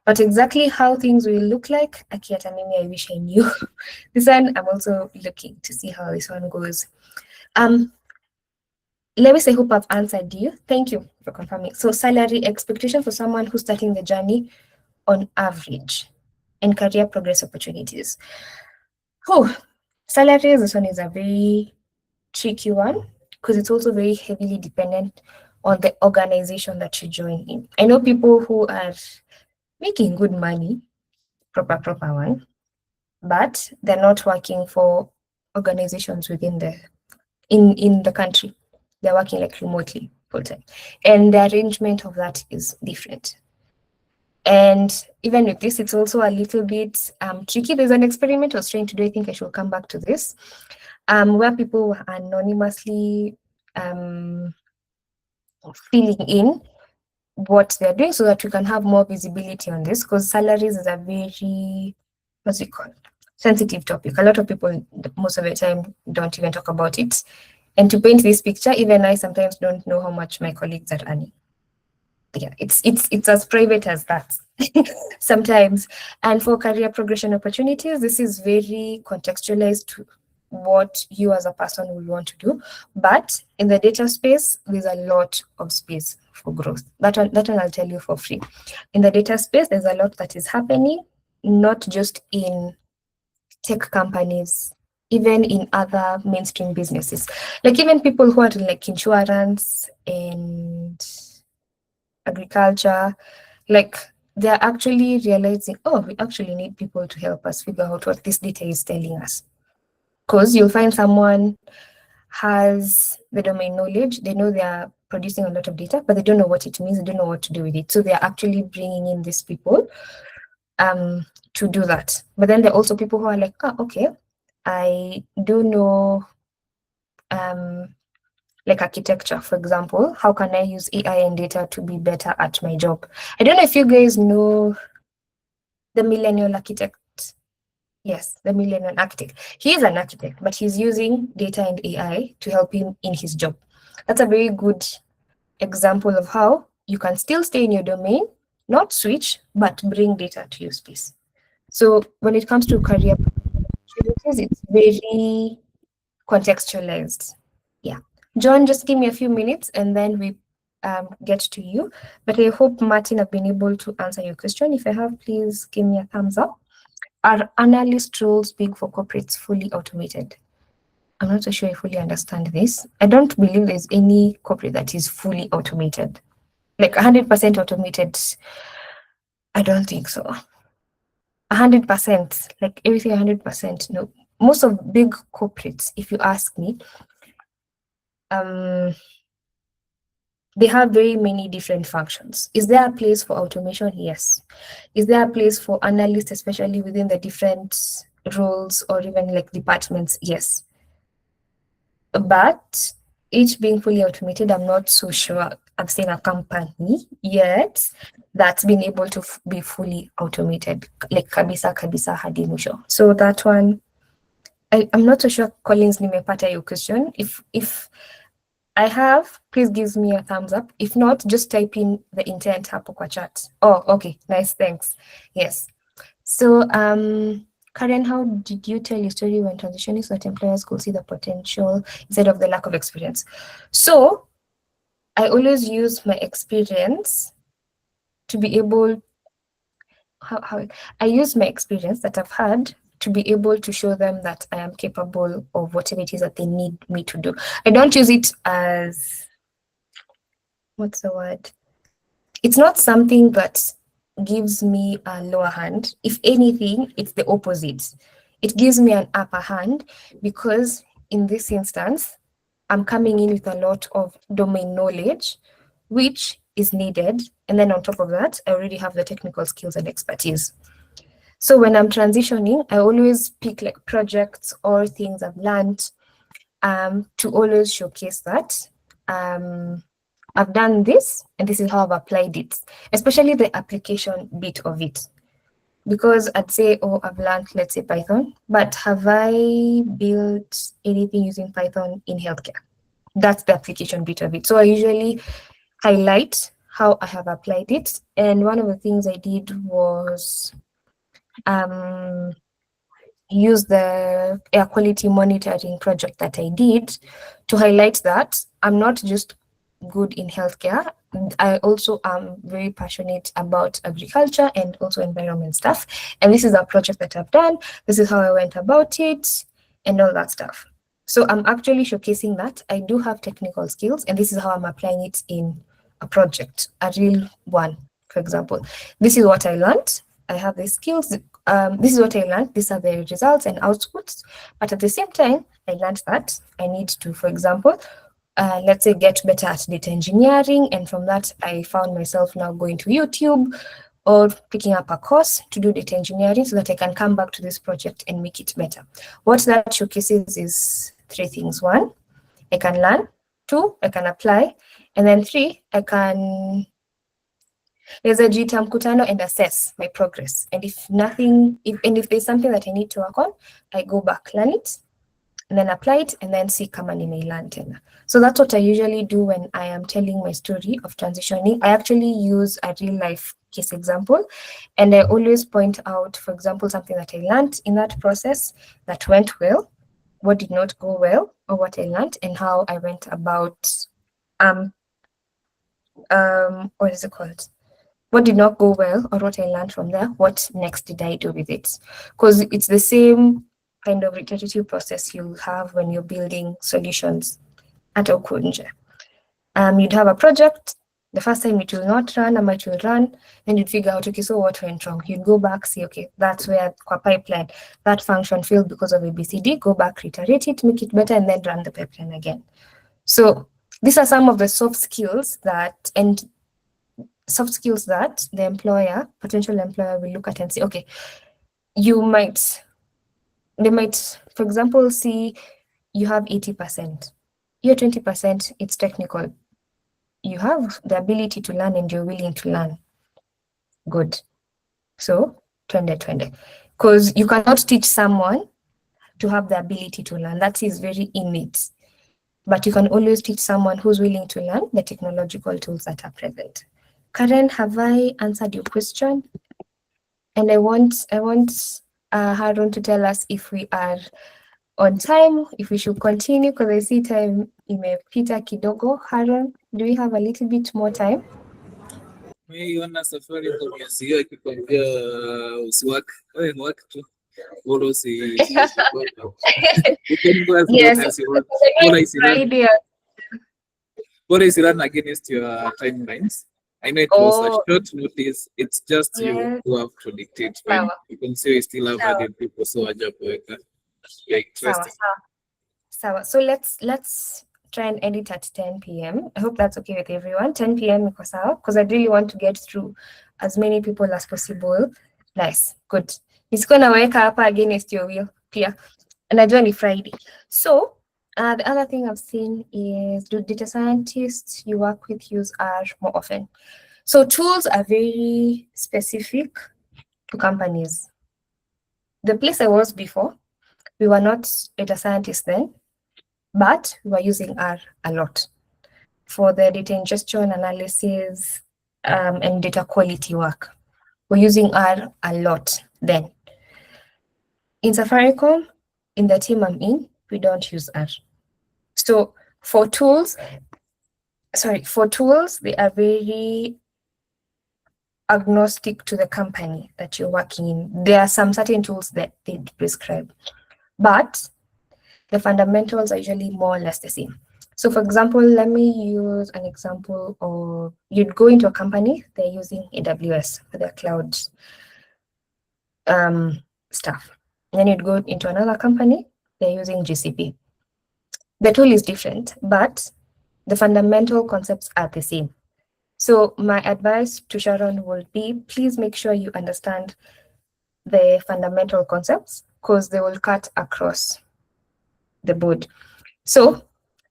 But exactly how things will look like, Akiata, maybe I wish I knew. This one, I'm also looking to see how this one goes. Lewis, I hope I've answered you. Thank you for confirming. So salary expectation for someone who's starting the journey on average, and career progress opportunities. Salaries, this one is a very tricky one, because it's also very heavily dependent on the organization that you join in. I know people who are making good money, proper one, but they're not working for organizations within in the country. They're working like remotely full time, and the arrangement of that is different. And even with this, it's also a little bit tricky. There's an experiment I was trying to do. I think I should come back to this, where people were anonymously filling in what they're doing so that we can have more visibility on this, because salaries is a very, sensitive topic. A lot of people, most of the time, don't even talk about it. And to paint this picture, even I sometimes don't know how much my colleagues are earning. Yeah, it's as private as that sometimes. And for career progression opportunities, this is very contextualized to what you as a person will want to do. But in the data space, there's a lot of space for growth. That one I'll tell you for free. In the data space, there's a lot that is happening, not just in tech companies, even in other mainstream businesses. Like even people who are in like insurance and agriculture, like they're actually realizing, oh, we actually need people to help us figure out what this data is telling us. Because you'll find someone has the domain knowledge, they know they are producing a lot of data, but they don't know what it means, they don't know what to do with it. So they're actually bringing in these people to do that. But then there are also people who are like, okay, I do know like architecture, for example. How can I use AI and data to be better at my job? I don't know if you guys know the millennial architect. Yes, the millennial architect. He is an architect, but he's using data and AI to help him in his job. That's a very good example of how you can still stay in your domain, not switch, but bring data to your space. So when it comes to career opportunities, it's very contextualized. Yeah. John, just give me a few minutes and then we get to you. But I hope, Martin, I've been able to answer your question. If I have, please give me a thumbs up. Are analyst roles big for corporates fully automated? I'm not so sure I fully understand this. I don't believe there's any corporate that is fully automated. Like 100% automated, I don't think so. 100%, like everything 100%, no. Most of big corporates, if you ask me, they have very many different functions. Is there a place for automation? Yes. Is there a place for analysts, especially within the different roles or even like departments? Yes. But each being fully automated, I'm not so sure I've seen a company yet that's been able to be fully automated, like kabisa hadi mwisho. So that one, I'm not so sure, Collins, nimepata your question. If I have, please give me a thumbs up. If not, just type in the intent hapo kwa chat. Oh, okay, nice, thanks. Yes. So, Karen, how did you tell your story when transitioning so that employers could see the potential instead of the lack of experience? So, I always use my experience to be able, I use my experience that I've had to be able to show them that I am capable of whatever it is that they need me to do. I don't use it as, what's the word? It's not something that gives me a lower hand. If anything, it's the opposite. It gives me an upper hand because in this instance, I'm coming in with a lot of domain knowledge, which is needed. And then on top of that, I already have the technical skills and expertise. So when I'm transitioning, I always pick like projects or things I've learned to always showcase that I've done this and this is how I've applied it, especially the application bit of it. Because I'd say, oh, I've learned, let's say Python, but have I built anything using Python in healthcare? That's the application bit of it. So I usually highlight how I have applied it. And one of the things I did was use the air quality monitoring project that I did to highlight that I'm not just good in healthcare. I also am very passionate about agriculture and also environment stuff. And this is a project that I've done. This is how I went about it and all that stuff. So I'm actually showcasing that I do have technical skills and this is how I'm applying it in a project, a real one, for example. This is what I learned. I have the skills. This is what I learned. These are the results and outputs. But at the same time, I learned that I need to, for example, let's say get better at data engineering. And from that, I found myself now going to YouTube or picking up a course to do data engineering so that I can come back to this project and make it better. What that showcases is 3 things. 1, I can learn. 2, I can apply. And then 3, I can Jita mkutano and assess my progress. And if there's something that I need to work on, I go back, learn it, and then apply it, and then see kama nimeilearn tena. So that's what I usually do when I am telling my story of transitioning. I actually use a real life case example, and I always point out, for example, something that I learned in that process that went well, what did not go well, or what I learned, and how I went about what is it called? What did not go well, or what I learned from there, what next did I do with it? Because it's the same kind of iterative process you'll have when you're building solutions at Okunje. You'd have a project, the first time it will not run, and it will run, then you'd figure out, okay, so what went wrong? You'd go back, see, okay, that's where kwa pipeline, that function failed because of ABCD, go back, reiterate it, make it better, and then run the pipeline again. So these are some of the soft skills that the employer, potential employer, will look at and say, okay, they might, for example, see you have 80%. Your 20%, it's technical. You have the ability to learn and you're willing to learn. Good. So, 20. Because you cannot teach someone to have the ability to learn. That is very innate. But you can always teach someone who's willing to learn the technological tools that are present. Karen, have I answered your question? And I want Harun to tell us if we are on time, if we should continue, because I see time imepita kidogo. Harun, do we have a little bit more time? Ona Safaricom yasiyo akikwambia usiwak, wewe ni work tu. Bora usi you can go as Yes, long as you want. Bora isirun against your timelines. I know it was a short notice. It's just you who have to dictate when you can say we still have added people, so ajapoweka. Yeah, interesting. Sawa. So let's try and edit at 10 p.m. I hope that's okay with everyone. 10 p.m. iko sawa, because I really want to get through as many people as possible. Nice, good. Nisikuwa naweka hapa against your will pia. Najua ni Friday. So the other thing I've seen is, do data scientists you work with use R more often? So tools are very specific to companies. The place I was before, we were not data scientists then, but we were using R a lot for the data ingestion, analysis, and data quality work. We're using R a lot then. In Safaricom, in the team I'm in, we don't use R. So for tools, they are very agnostic to the company that you're working in. There are some certain tools that they prescribe, but the fundamentals are usually more or less the same. So for example, let me use an example of, you'd go into a company, they're using AWS for their cloud stuff. And then you'd go into another company, they're using GCP. The tool is different, but the fundamental concepts are the same. So my advice to Sharon would be, please make sure you understand the fundamental concepts, because they will cut across the board. So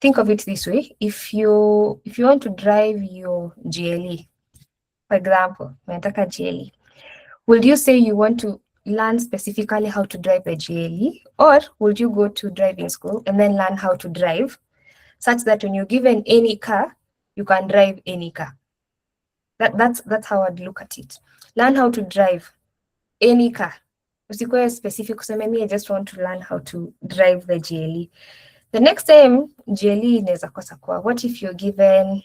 think of it this way: if you want to drive your GLE, for example, unataka GLE, would you say you want to learn specifically how to drive a GLE, or would you go to driving school and then learn how to drive, such that when you're given any car, you can drive any car? That's how I'd look at it. Learn how to drive any car. Usikuwe specific kuseme mimi I just want to learn how to drive the GLE. The next time GLE inaweza kosa kwa, what if you're given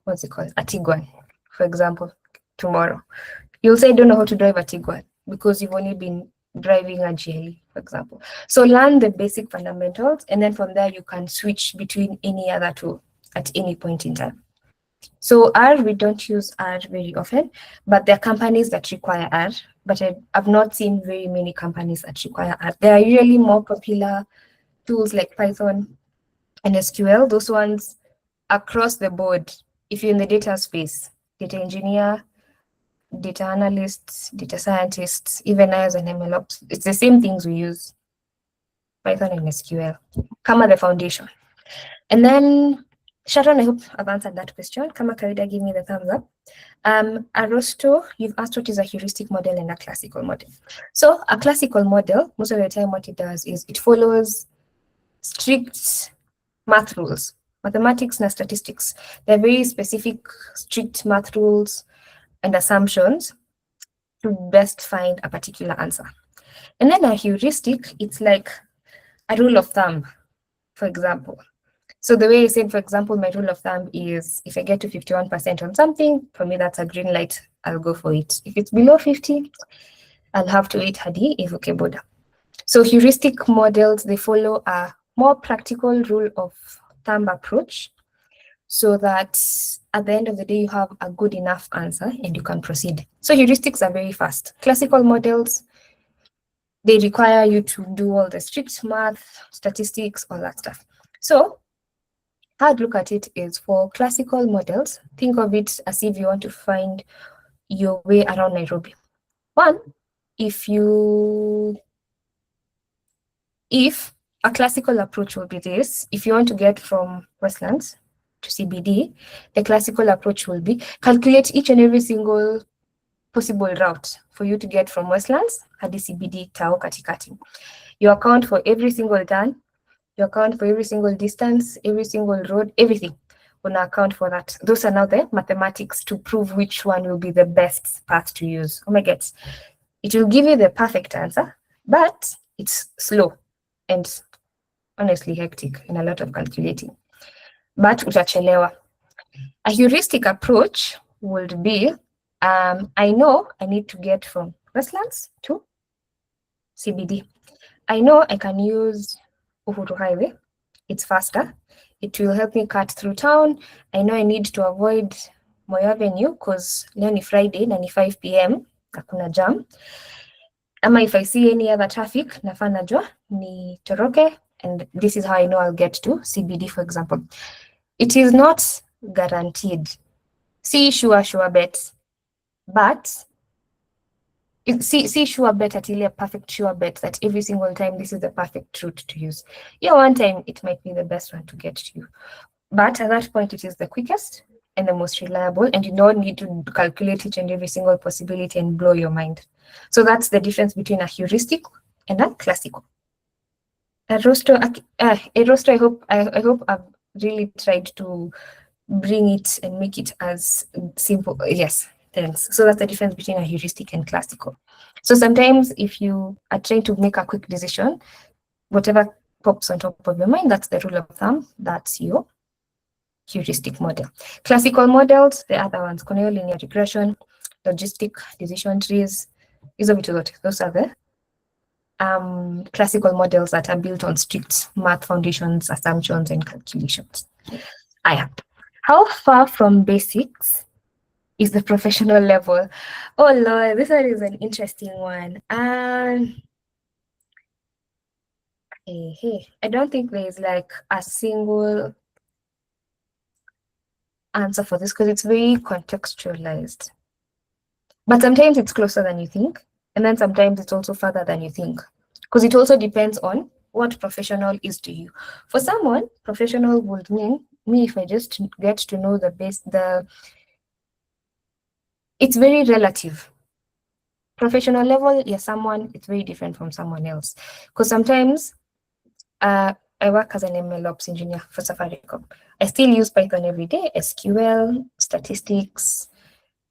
what's it called, a Tiguan, for example, tomorrow? You'll say, I don't know how to drive a Tiguan because you've only been driving a GLE, for example. So learn the basic fundamentals, and then from there you can switch between any other tool at any point in time. So R, we don't use R very often, but there are companies that require R, but I've not seen very many companies that require R. There are usually more popular tools like Python and SQL. Those ones across the board, if you're in the data space, data engineer, data analysts, data scientists, even as an MLOps, it's the same things we use, Python and SQL, kama the foundation. And then Sharon, I hope I've answered that question. Kama kawaida, give me the thumbs up. Arosto, you've asked what is a heuristic model and a classical model. So a classical model, most of the time what it does is it follows strict math rules. Mathematics and statistics, they're very specific, strict math rules and assumptions to best find a particular answer. And then a heuristic, it's like a rule of thumb, for example. So the way I said, for example, my rule of thumb is if I get to 51% on something, for me that's a green light, I'll go for it. If it's below 50, I'll have to wait hadi ivuke boda. So heuristic models, they follow a more practical rule of thumb approach so that at the end of the day, you have a good enough answer and you can proceed. So heuristics are very fast. Classical models, they require you to do all the strict math, statistics, all that stuff. So how I'd look at it is for classical models, think of it as if you want to find your way around Nairobi. One, if a classical approach will be this, if you want to get from Westlands to CBD, the classical approach will be calculate each and every single possible route for you to get from Westlands hadi CBD Tao katikati. You account for every single turn, you account for every single distance, every single road, everything. Una account for that. Those are now the mathematics to prove which one will be the best path to use. Oh my God. It will give you the perfect answer, but it's slow and honestly hectic and a lot of calculating. But utachelewa. A heuristic approach would be, I know I need to get from Westlands to CBD. I know I can use Uhuru Highway. It's faster. It will help me cut through town. I know I need to avoid Moi Avenue because leo ni Friday na ni 5 p.m. Hakuna jam. Ama if I see any other traffic, nafaa najua ni toroke, and this is how I know I'll get to CBD, for example. It is not guaranteed. See sure bet, but see sure bet at a perfect sure bet that every single time this is the perfect route to use. Yeah, one time it might be the best one to get to you, but at that point it is the quickest and the most reliable, and you don't need to calculate each and every single possibility and blow your mind. So that's the difference between a heuristic and a classical. A roster, I hope I've really tried to bring it and make it as simple. Yes, thanks. So that's the difference between a heuristic and classical. So sometimes if you are trying to make a quick decision, whatever pops on top of your mind, that's the rule of thumb, that's your heuristic model. Classical models, the other ones, Cornell linear regression, logistic decision trees, those are the classical models that are built on strict math foundations, assumptions, and calculations. How far from basics is the professional level? Oh Lord, this one is an interesting one. I don't think there is like a single answer for this because it's very contextualized. But sometimes it's closer than you think, and then sometimes it's also further than you think, because it also depends on what professional is to you. For someone, professional would mean me if I just get to know the base. It's very relative. Professional level, someone, it's very different from someone else. Because sometimes I work as an MLOps engineer for Safaricom. I still use Python every day, SQL, statistics,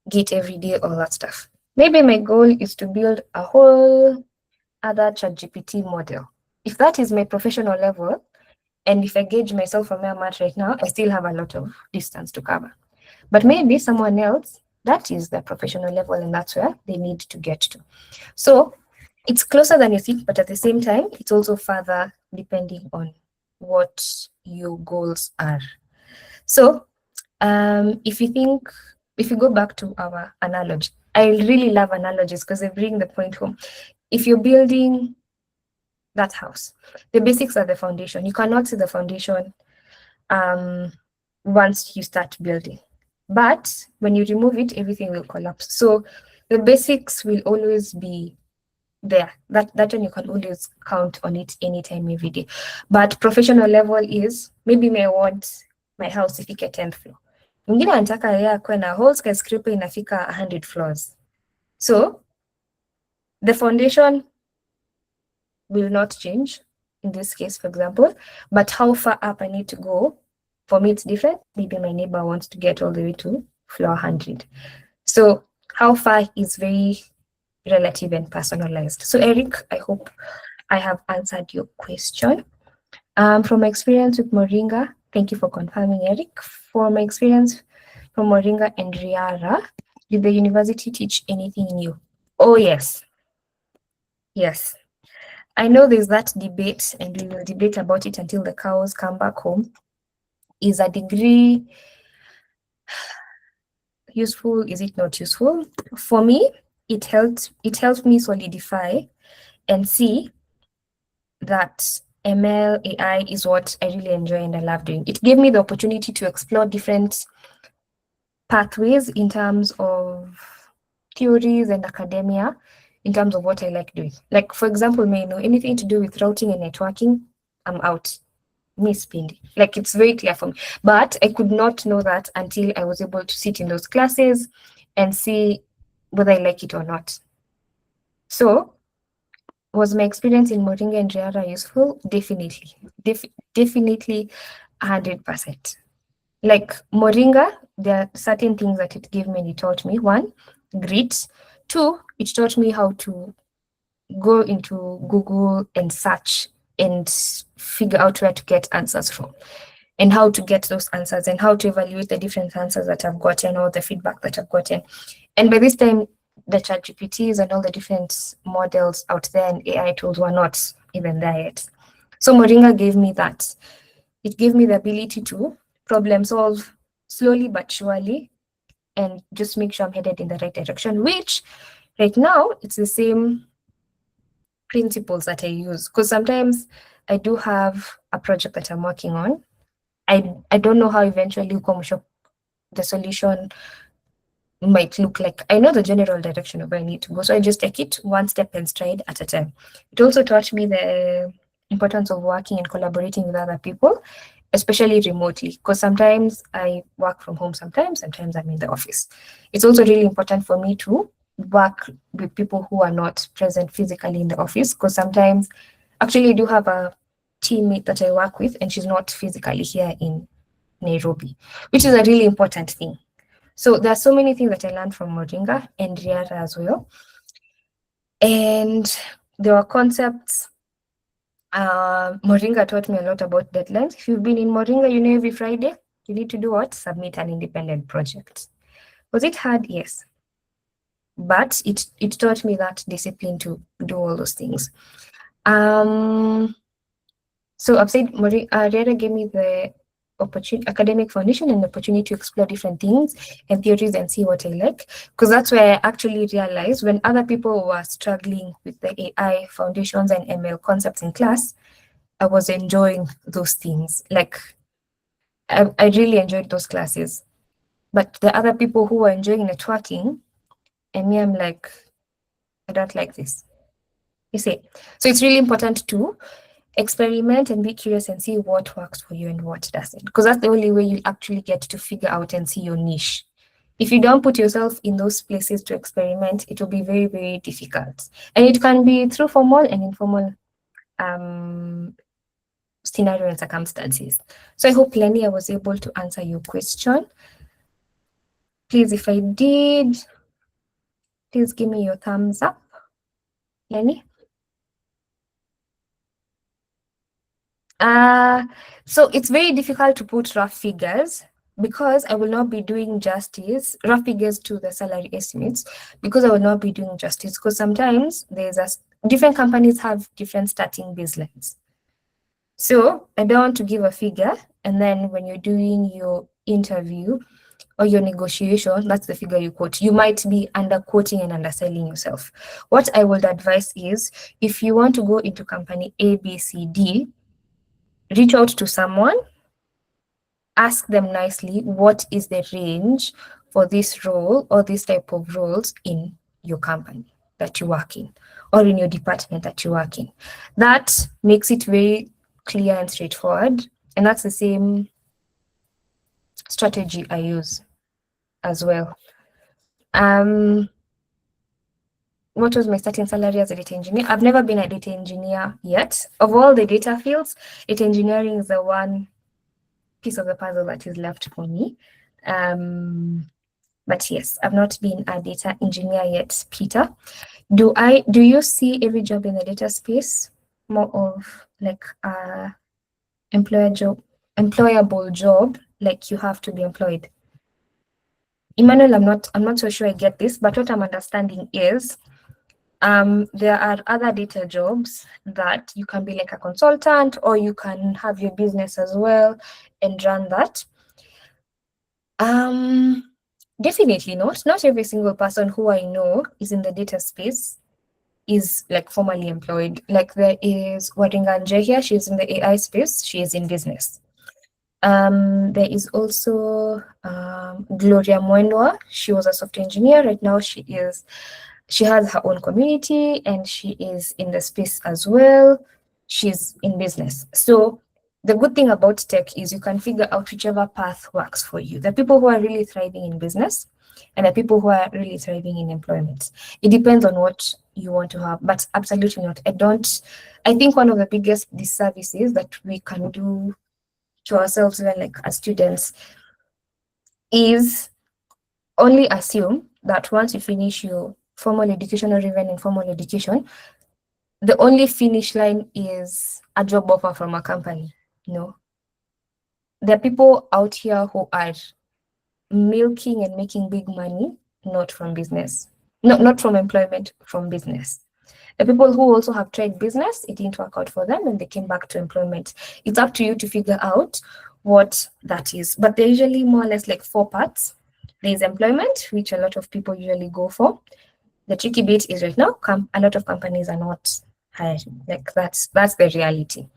Git every day, all that stuff. Maybe my goal is to build a whole other ChatGPT model. If that is my professional level, and if I gauge myself from where I'm at right now, I still have a lot of distance to cover. But maybe someone else, that is their professional level, and that's where they need to get to. So it's closer than you think, but at the same time, it's also further depending on what your goals are. So if you go back to our analogy, I really love analogies because they bring the point home. If you're building that house, the basics are the foundation. You cannot see the foundation once you start building. But when you remove it, everything will collapse. So the basics will always be there. That one you can always count on it anytime, every day. But professional level is maybe I want my house ifike 10th floor. Mwingine anataka yeye akwe na whole skyscraper inafika 100 floors. So the foundation will not change in this case, for example, but how far up I need to go, for me it's different. Maybe my neighbor wants to get all the way to floor 100. So how far is very relative and personalized. So Eric, I hope I have answered your question. From my experience with Moringa, Thank you for confirming, Eric. For my experience from Moringa and Riara, did the university teach anything new? Oh, yes. Yes. I know there's that debate, and we will debate about it until the cows come back home. Is a degree useful? Is it not useful? For me, it helped me solidify and see that ML AI is what I really enjoy and I love doing. It gave me the opportunity to explore different pathways in terms of theories and academia, in terms of what I like doing. Like, for example, may know anything to do with routing and networking, I'm out. Miss Pindi. Like, it's very clear for me. But I could not know that until I was able to sit in those classes and see whether I like it or not. So, was my experience in Moringa and Riara useful? Definitely. Definitely 100%. Like Moringa, there are certain things that it gave me and it taught me. One, grit. Two, it taught me how to go into Google and search and figure out where to get answers from, and how to get those answers, and how to evaluate the different answers that I've gotten, or the feedback that I've gotten. And by this time, the ChatGPTs and all the different models out there and AI tools were not even there yet. So Moringa gave me that. It gave me the ability to problem solve slowly but surely, and just make sure I'm headed in the right direction, which right now it's the same principles that I use. Because sometimes I do have a project that I'm working on. I don't know how eventually the solution might look like. I know the general direction of where I need to go, so I just take it one step and stride at a time. It also taught me the importance of working and collaborating with other people, especially remotely, because sometimes I work from home, sometimes I'm in the office. It's also really important for me to work with people who are not present physically in the office, because sometimes, actually, I do have a teammate that I work with, and she's not physically here in Nairobi, which is a really important thing. So there are so many things that I learned from Moringa and Riara as well. And there were concepts. Moringa taught me a lot about deadlines. If you've been in Moringa, you know every Friday, you need to do what? Submit an independent project. Was it hard? Yes. But it taught me that discipline to do all those things. So I've said Riara gave me the academic foundation and the opportunity to explore different things and theories and see what I like. Because that's where I actually realized, when other people were struggling with the AI foundations and ML concepts in class, I was enjoying those things. Like, I really enjoyed those classes. But the other people who were enjoying networking, and me, I'm like, I don't like this. You see? So it's really important to experiment and be curious and see what works for you and what doesn't, because that's the only way you actually get to figure out and see your niche. If you don't put yourself in those places to experiment, it will be very, very difficult. And it can be through formal and informal scenario and circumstances. So I hope, Lenny, I was able to answer your question. Please, if I did, please give me your thumbs up. Lenny? So it's very difficult to put rough figures, because I will not be doing justice, rough figures to the salary estimates, because I will not be doing justice, because sometimes different companies have different starting baselines. So I don't want to give a figure, and then when you're doing your interview or your negotiation, that's the figure you quote. You might be underquoting and underselling yourself. What I would advise is, if you want to go into company A, B, C, D, reach out to someone, ask them nicely, what is the range for this role or this type of roles in your company that you work in, or in your department that you work in. That makes it very clear and straightforward. And that's the same strategy I use as well. What was my starting salary as a data engineer? I've never been a data engineer yet. Of all the data fields, data engineering is the one piece of the puzzle that is left for me. But yes, I've not been a data engineer yet, Peter. Do you see every job in the data space more of like a employer job, employable job, like you have to be employed. Emmanuel, I'm not so sure I get this, but what I'm understanding is there are other data jobs that you can be like a consultant, or you can have your business as well and run that. Definitely not every single person who I know is in the data space is like formally employed. Like there is Waringanje here, she's in the AI space, she is in business. There is also Gloria Mwendwa. She was a software engineer. Right now she has her own community and she is in the space as well. She's in business. So the good thing about tech is you can figure out whichever path works for you. The people who are really thriving in business and the people who are really thriving in employment. It depends on what you want to have, but absolutely not. I think one of the biggest disservices that we can do to ourselves when like as students is only assume that once you finish your formal education or even informal education, the only finish line is a job offer from a company. No. There are people out here who are milking and making big money, not from business. Not from employment, from business. The people who also have tried business, it didn't work out for them and they came back to employment. It's up to you to figure out what that is. But they're usually more or less like 4 parts. There's employment, which a lot of people usually go for. The tricky bit is right now, a lot of companies are not hiring. Like that's the reality.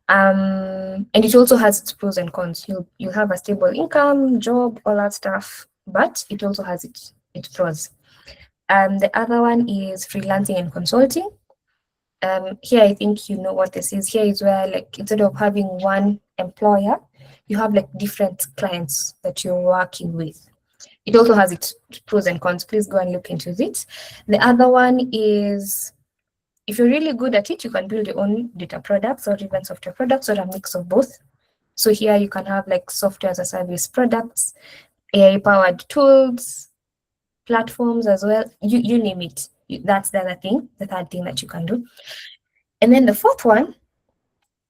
And it also has its pros and cons. You have a stable income, job, all that stuff, but it also has its pros. The other one is freelancing and consulting. Here, I think you know what this is. Here is where, like, instead of having one employer, you have like different clients that you're working with. It also has its pros and cons. Please go and look into it. The other one is, if you're really good at it, you can build your own data products or even software products or a mix of both. So here you can have like software as a service products, AI-powered tools, platforms as well, you name it. That's the other thing, the third thing that you can do. And then the fourth one,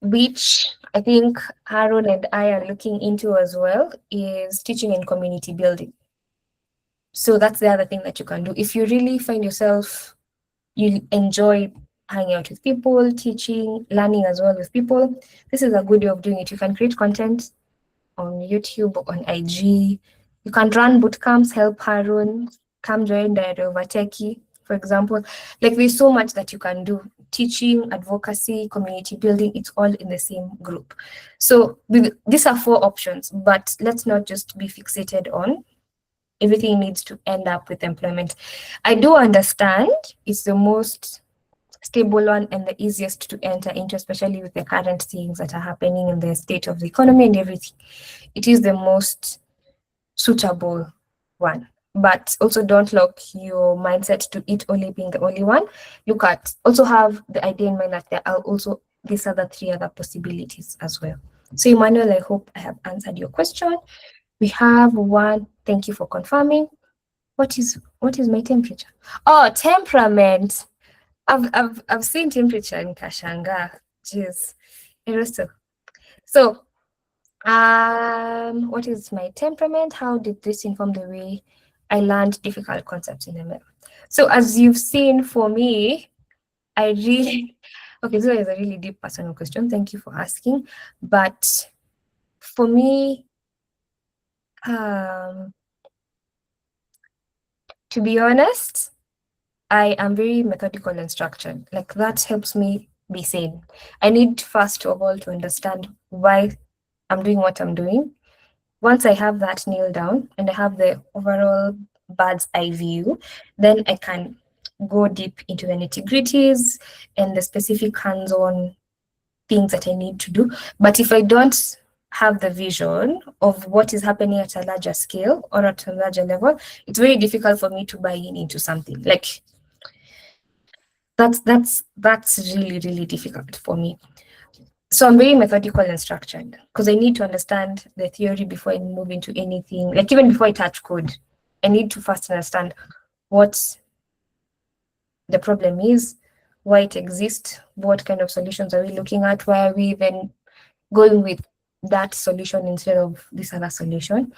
which I think Aaron and I are looking into as well, is teaching and community building. So that's the other thing that you can do. If you really find yourself, you enjoy hanging out with people, teaching, learning as well with people, this is a good way of doing it. You can create content on YouTube, on IG. You can run bootcamps, help Aaron, come join Diary of a Techie, for example. Like there's so much that you can do. Teaching, advocacy, community building, it's all in the same group. So these are 4 options, but let's not just be fixated on everything needs to end up with employment. I do understand it's the most stable one and the easiest to enter into, especially with the current things that are happening in the state of the economy and everything. It is the most suitable one. But also don't lock your mindset to it only being the only one. Look at, also have the idea in mind that there are also these other 3 other possibilities as well. So Emmanuel, I hope I have answered your question. We have one, thank you for confirming. What is my temperature? Oh, temperament. I've seen temperature in Kashanga. Jeez. So what is my temperament? How did this inform the way I learned difficult concepts in ML? So as you've seen, for me, okay, this is a really deep personal question. Thank you for asking. But for me, to be honest, I am very methodical and structured. Like that helps me be sane. I need first of all to understand why I'm doing what I'm doing. Once I have that nailed down and I have the overall bird's eye view, then I can go deep into the nitty-gritties and the specific hands-on things that I need to do. But if I don't have the vision of what is happening at a larger scale or at a larger level, it's very difficult for me to buy into something. Like that's really, really difficult for me. So I'm very methodical and structured because I need to understand the theory before I move into anything. Like even before I touch code, I need to first understand what the problem is, why it exists, what kind of solutions are we looking at, why are we even going with that solution instead of this other solution.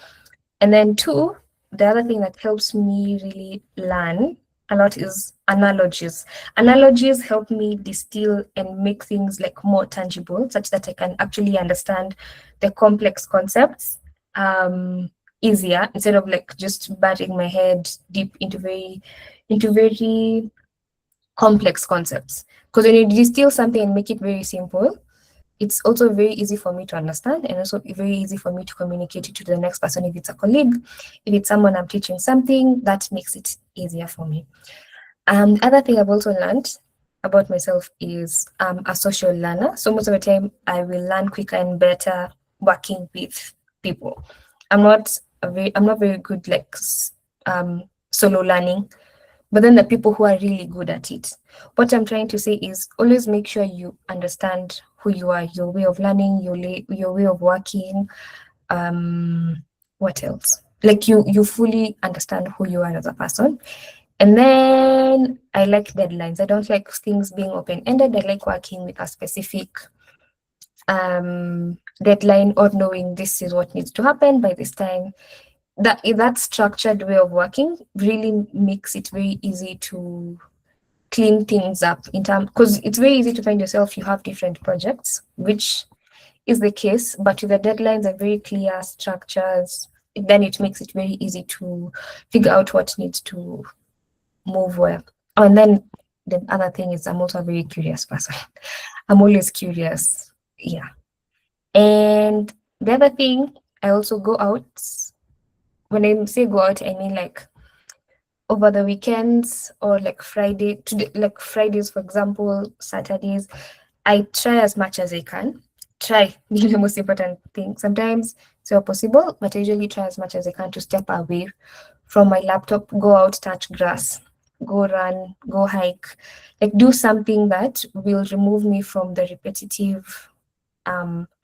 And then two, the other thing that helps me really learn a lot is analogies. Analogies help me distill and make things like more tangible, such that I can actually understand the complex concepts easier, instead of like just burying my head deep into very complex concepts. Because when you distill something and make it very simple, it's also very easy for me to understand, and also very easy for me to communicate it to the next person. If it's a colleague, if it's someone I'm teaching something, that makes it easier for me. The other thing I've also learned about myself is I'm a social learner. So most of the time I will learn quicker and better working with people. I'm not very good like solo learning, but then the people who are really good at it. What I'm trying to say is always make sure you understand who you are, your way of learning, your way of working. What else? Like you fully understand who you are as a person. And then I like deadlines. I don't like things being open-ended. I like working with a specific deadline, or knowing this is what needs to happen by this time. That structured way of working really makes it very easy to clean things up in terms, because it's very easy to find yourself, you have different projects, which is the case, but with the deadlines are very clear structures, then it makes it very easy to figure out what needs to move where. Oh, and then the other thing is I'm also a very curious person. I'm always curious. Yeah. And the other thing, I also go out. When I say go out, I mean like over the weekends, or like like Fridays, for example, Saturdays. I try as much as I can. Try being the most important thing. Sometimes it's not possible, but I usually try as much as I can to step away from my laptop, go out, touch grass, go run, go hike, like do something that will remove me from the repetitive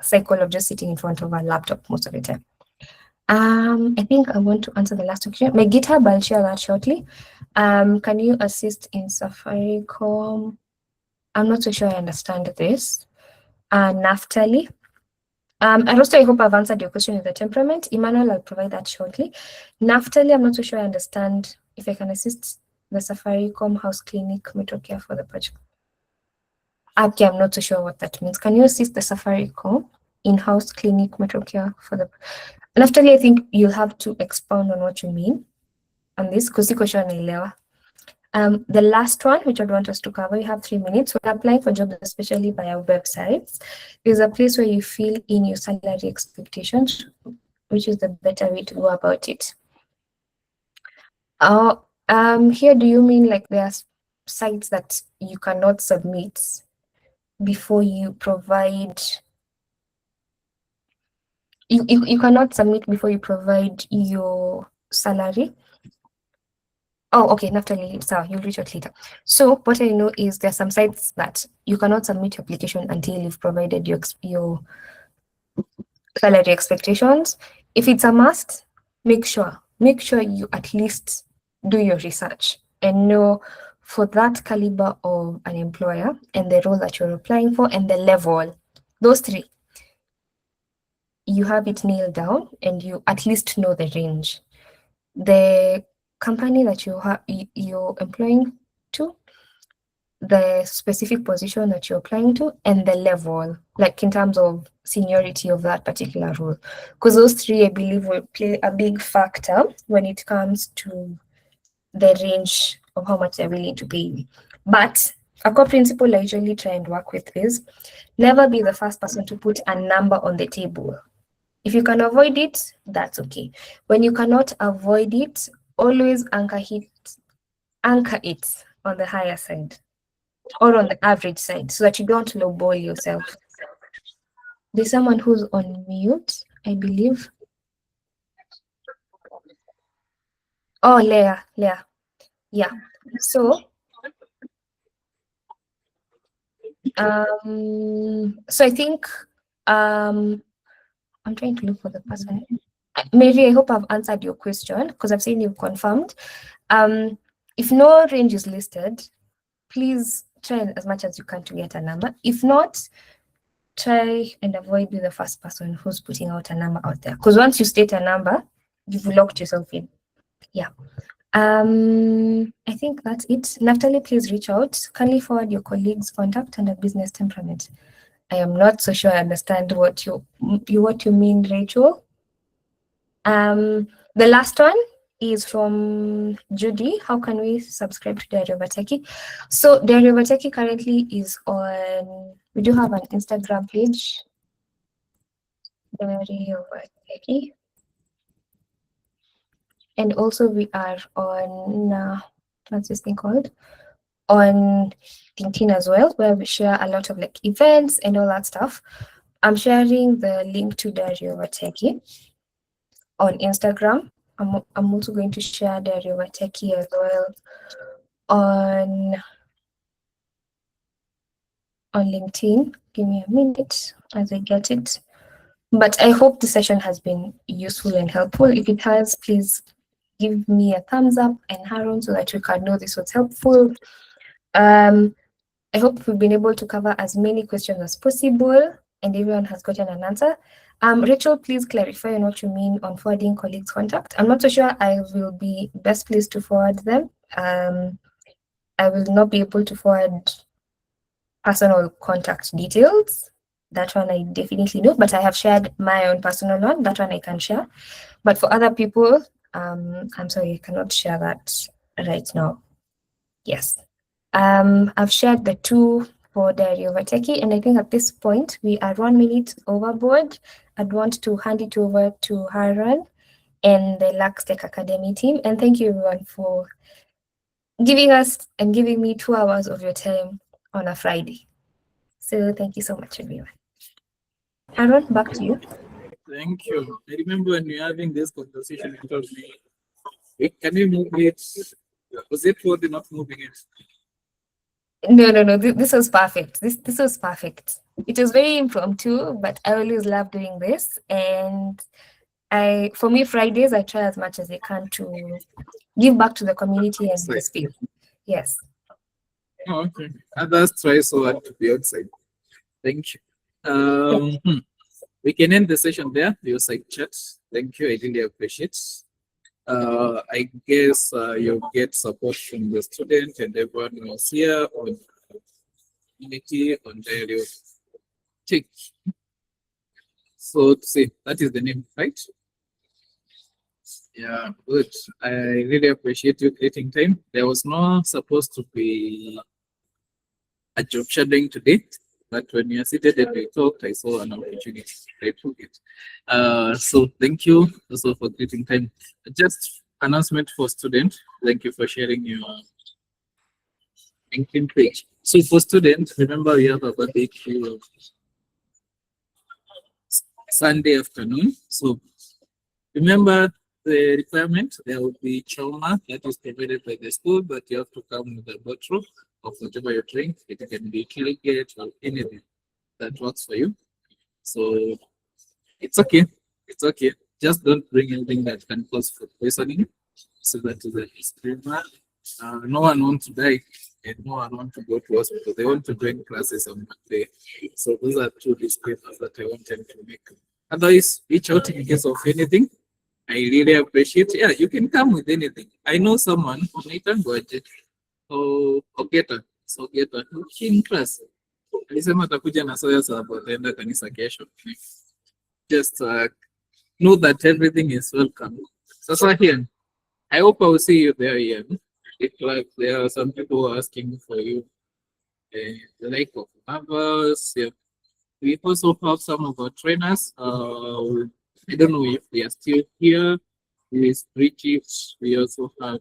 cycle of just sitting in front of a laptop most of the time. I think I want to answer the last question. My GitHub, I'll share that shortly. Can you assist in Safaricom? I'm not so sure I understand this. Naftali. And also, I hope I've answered your question with the temperament. Emmanuel, I'll provide that shortly. Naftali, I'm not so sure I understand if I can assist the Safaricom house clinic metro care for the project. Okay, I'm not so sure what that means. Can you assist the Safaricom in-house clinic metro care for the... And after I think you'll have to expound on what you mean on this, because the question naelewa. The last one, which I'd want us to cover, you have 3 minutes. When applying for jobs, especially via websites, there's a place where you fill in your salary expectations, which is the better way to go about it. Here, do you mean like there's sites that you cannot submit before you provide? You cannot submit before you provide your salary. Oh, okay, Naftali, so you'll reach out later. So what I know is there are some sites that you cannot submit your application until you've provided your salary expectations. If it's a must, make sure you at least do your research and know for that caliber of an employer and the role that you're applying for and the level, those 3, you have it nailed down and you at least know the range. The company that you're employing to, the specific position that you're applying to, and the level, like in terms of seniority of that particular role. Because those 3, I believe, will play a big factor when it comes to the range of how much they're willing to pay. But a core principle I usually try and work with is never be the first person to put a number on the table. If you can avoid it, that's okay. When you cannot avoid it, always anchor it on the higher side or on the average side so that you don't lowball yourself. There's someone who's on mute, I believe. Oh, Leah. Yeah. So I think I'm trying to look for the person. Mary, I hope I've answered your question because I've seen you've confirmed. If no range is listed, please try as much as you can to get a number. If not, try and avoid being the first person who's putting out a number out there. Because once you state a number, you've locked yourself in. Yeah. I think that's it. Naphtali, please reach out. Kindly forward your colleagues' contact and a business temperament. I am not so sure I understand what you mean, Rachel. The last one is from Judy. How can we subscribe to Diary of a Techie? So Diary of a Techie currently is on, we do have an Instagram page, Diary of a Techie. And also we are on, what's this thing called? On LinkedIn as well, where we share a lot of like events and all that stuff. I'm sharing the link to Diary of a Techie on Instagram. I'm also going to share Diary of a Techie as well on LinkedIn. Give me a minute as I get it. But I hope the session has been useful and helpful. If it has, please give me a thumbs up and Haron so that we can know this was helpful. I hope we've been able to cover as many questions as possible and everyone has gotten an answer. Rachel, please clarify on what you mean on forwarding colleagues' contact. I'm not so sure I will be best pleased to forward them. I will not be able to forward personal contact details. That one I definitely know, but I have shared my own personal one. That one I can share. But for other people, I'm sorry, I cannot share that right now. Yes. I've shared the two for Diary of a Techie, and I think at this point we are 1 minute overboard. I'd want to hand it over to Haran and the Lux Tech Academy team. And thank you everyone for giving us and giving me 2 hours of your time on a Friday. So thank you so much, everyone. Haran, back to you. Thank you. I remember when we were having this conversation, you told me, "Hey, can we move it?" Was it for the not moving it? No. This was perfect. This was perfect. It was very impromptu, but I always love doing this. And for me, Fridays, I try as much as I can to give back to the community and the space. Yes. Oh, okay. Others try so hard to be outside. Thank you. We can end the session there. Your side chat. Thank you. I really appreciate. I guess you'll get support from the student and everyone who was here on community on Diary of Tech. So to say that is the name, right? Yeah, good. I really appreciate you creating time. There was no supposed to be a job shadowing today, but when you are seated and we talked, I saw an opportunity. I took it. So thank you also for creating time. Just announcement for students. Thank you for sharing your LinkedIn page. So for students, remember we have a birthday Sunday afternoon. So remember the requirement, there will be trauma that is provided by the school, but you have to come with a bottle of whatever you drink. It can be Chelagat or anything that works for you. So it's okay. It's okay. Just don't bring anything that can cause food poisoning. So that is a disclaimer. No one wants to die and no one wants to go to hospital. They want to join classes on Monday. So those are two disclaimers that I wanted to make. Otherwise, reach out in case of anything. I really appreciate. Yeah, you can come with anything. I know someone who Nathan budget. So Ogeta. So Ogeta. In class. Alisema atakuja na soya sababu ataenda kanisa kesho. Just know that everything is welcome. Sasa here, I hope I will see you there, Ian. If like there are some people asking for you, the like of others. Yeah. We also have some of our trainers. I don't know if they are still here. With three chiefs, we also have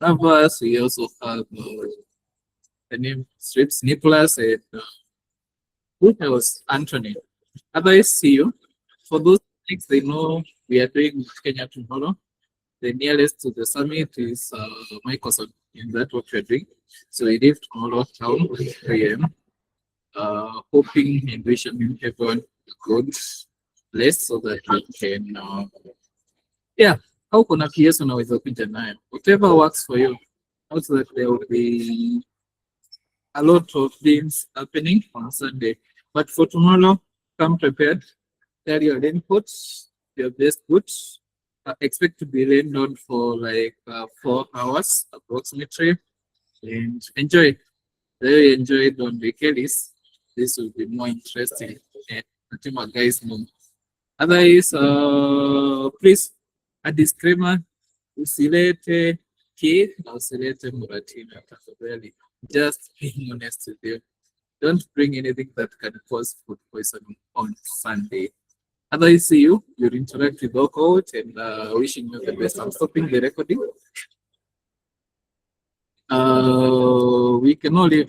Navas, we also have the name Strips Nicholas and who else? Anthony. Otherwise, see you. For those things they know we are doing Kenya tomorrow. The nearest to the summit is Microsoft. In that what we're doing. So we leave tomorrow town 3 a.m. Hoping and wishing everyone a good place so that we can how kuna PS unaweza kuja nayo. Whatever works for you. Also that there will be a lot of things happening on Sunday. But for tomorrow, come prepared. Carry your raincoats, your best boots. Expect to be rained on for like 4 hours approximately, and enjoy. Very enjoy it on the Kellys. This will be more interesting. And until my guys know. Otherwise, please, a disclaimer, usilete kid na usilete muratina tafadhali. Just being honest with you. Don't bring anything that can cause food poisoning on Sunday. Otherwise, see you. You'll interact with our coach and wishing you the best. I'm stopping the recording. We can only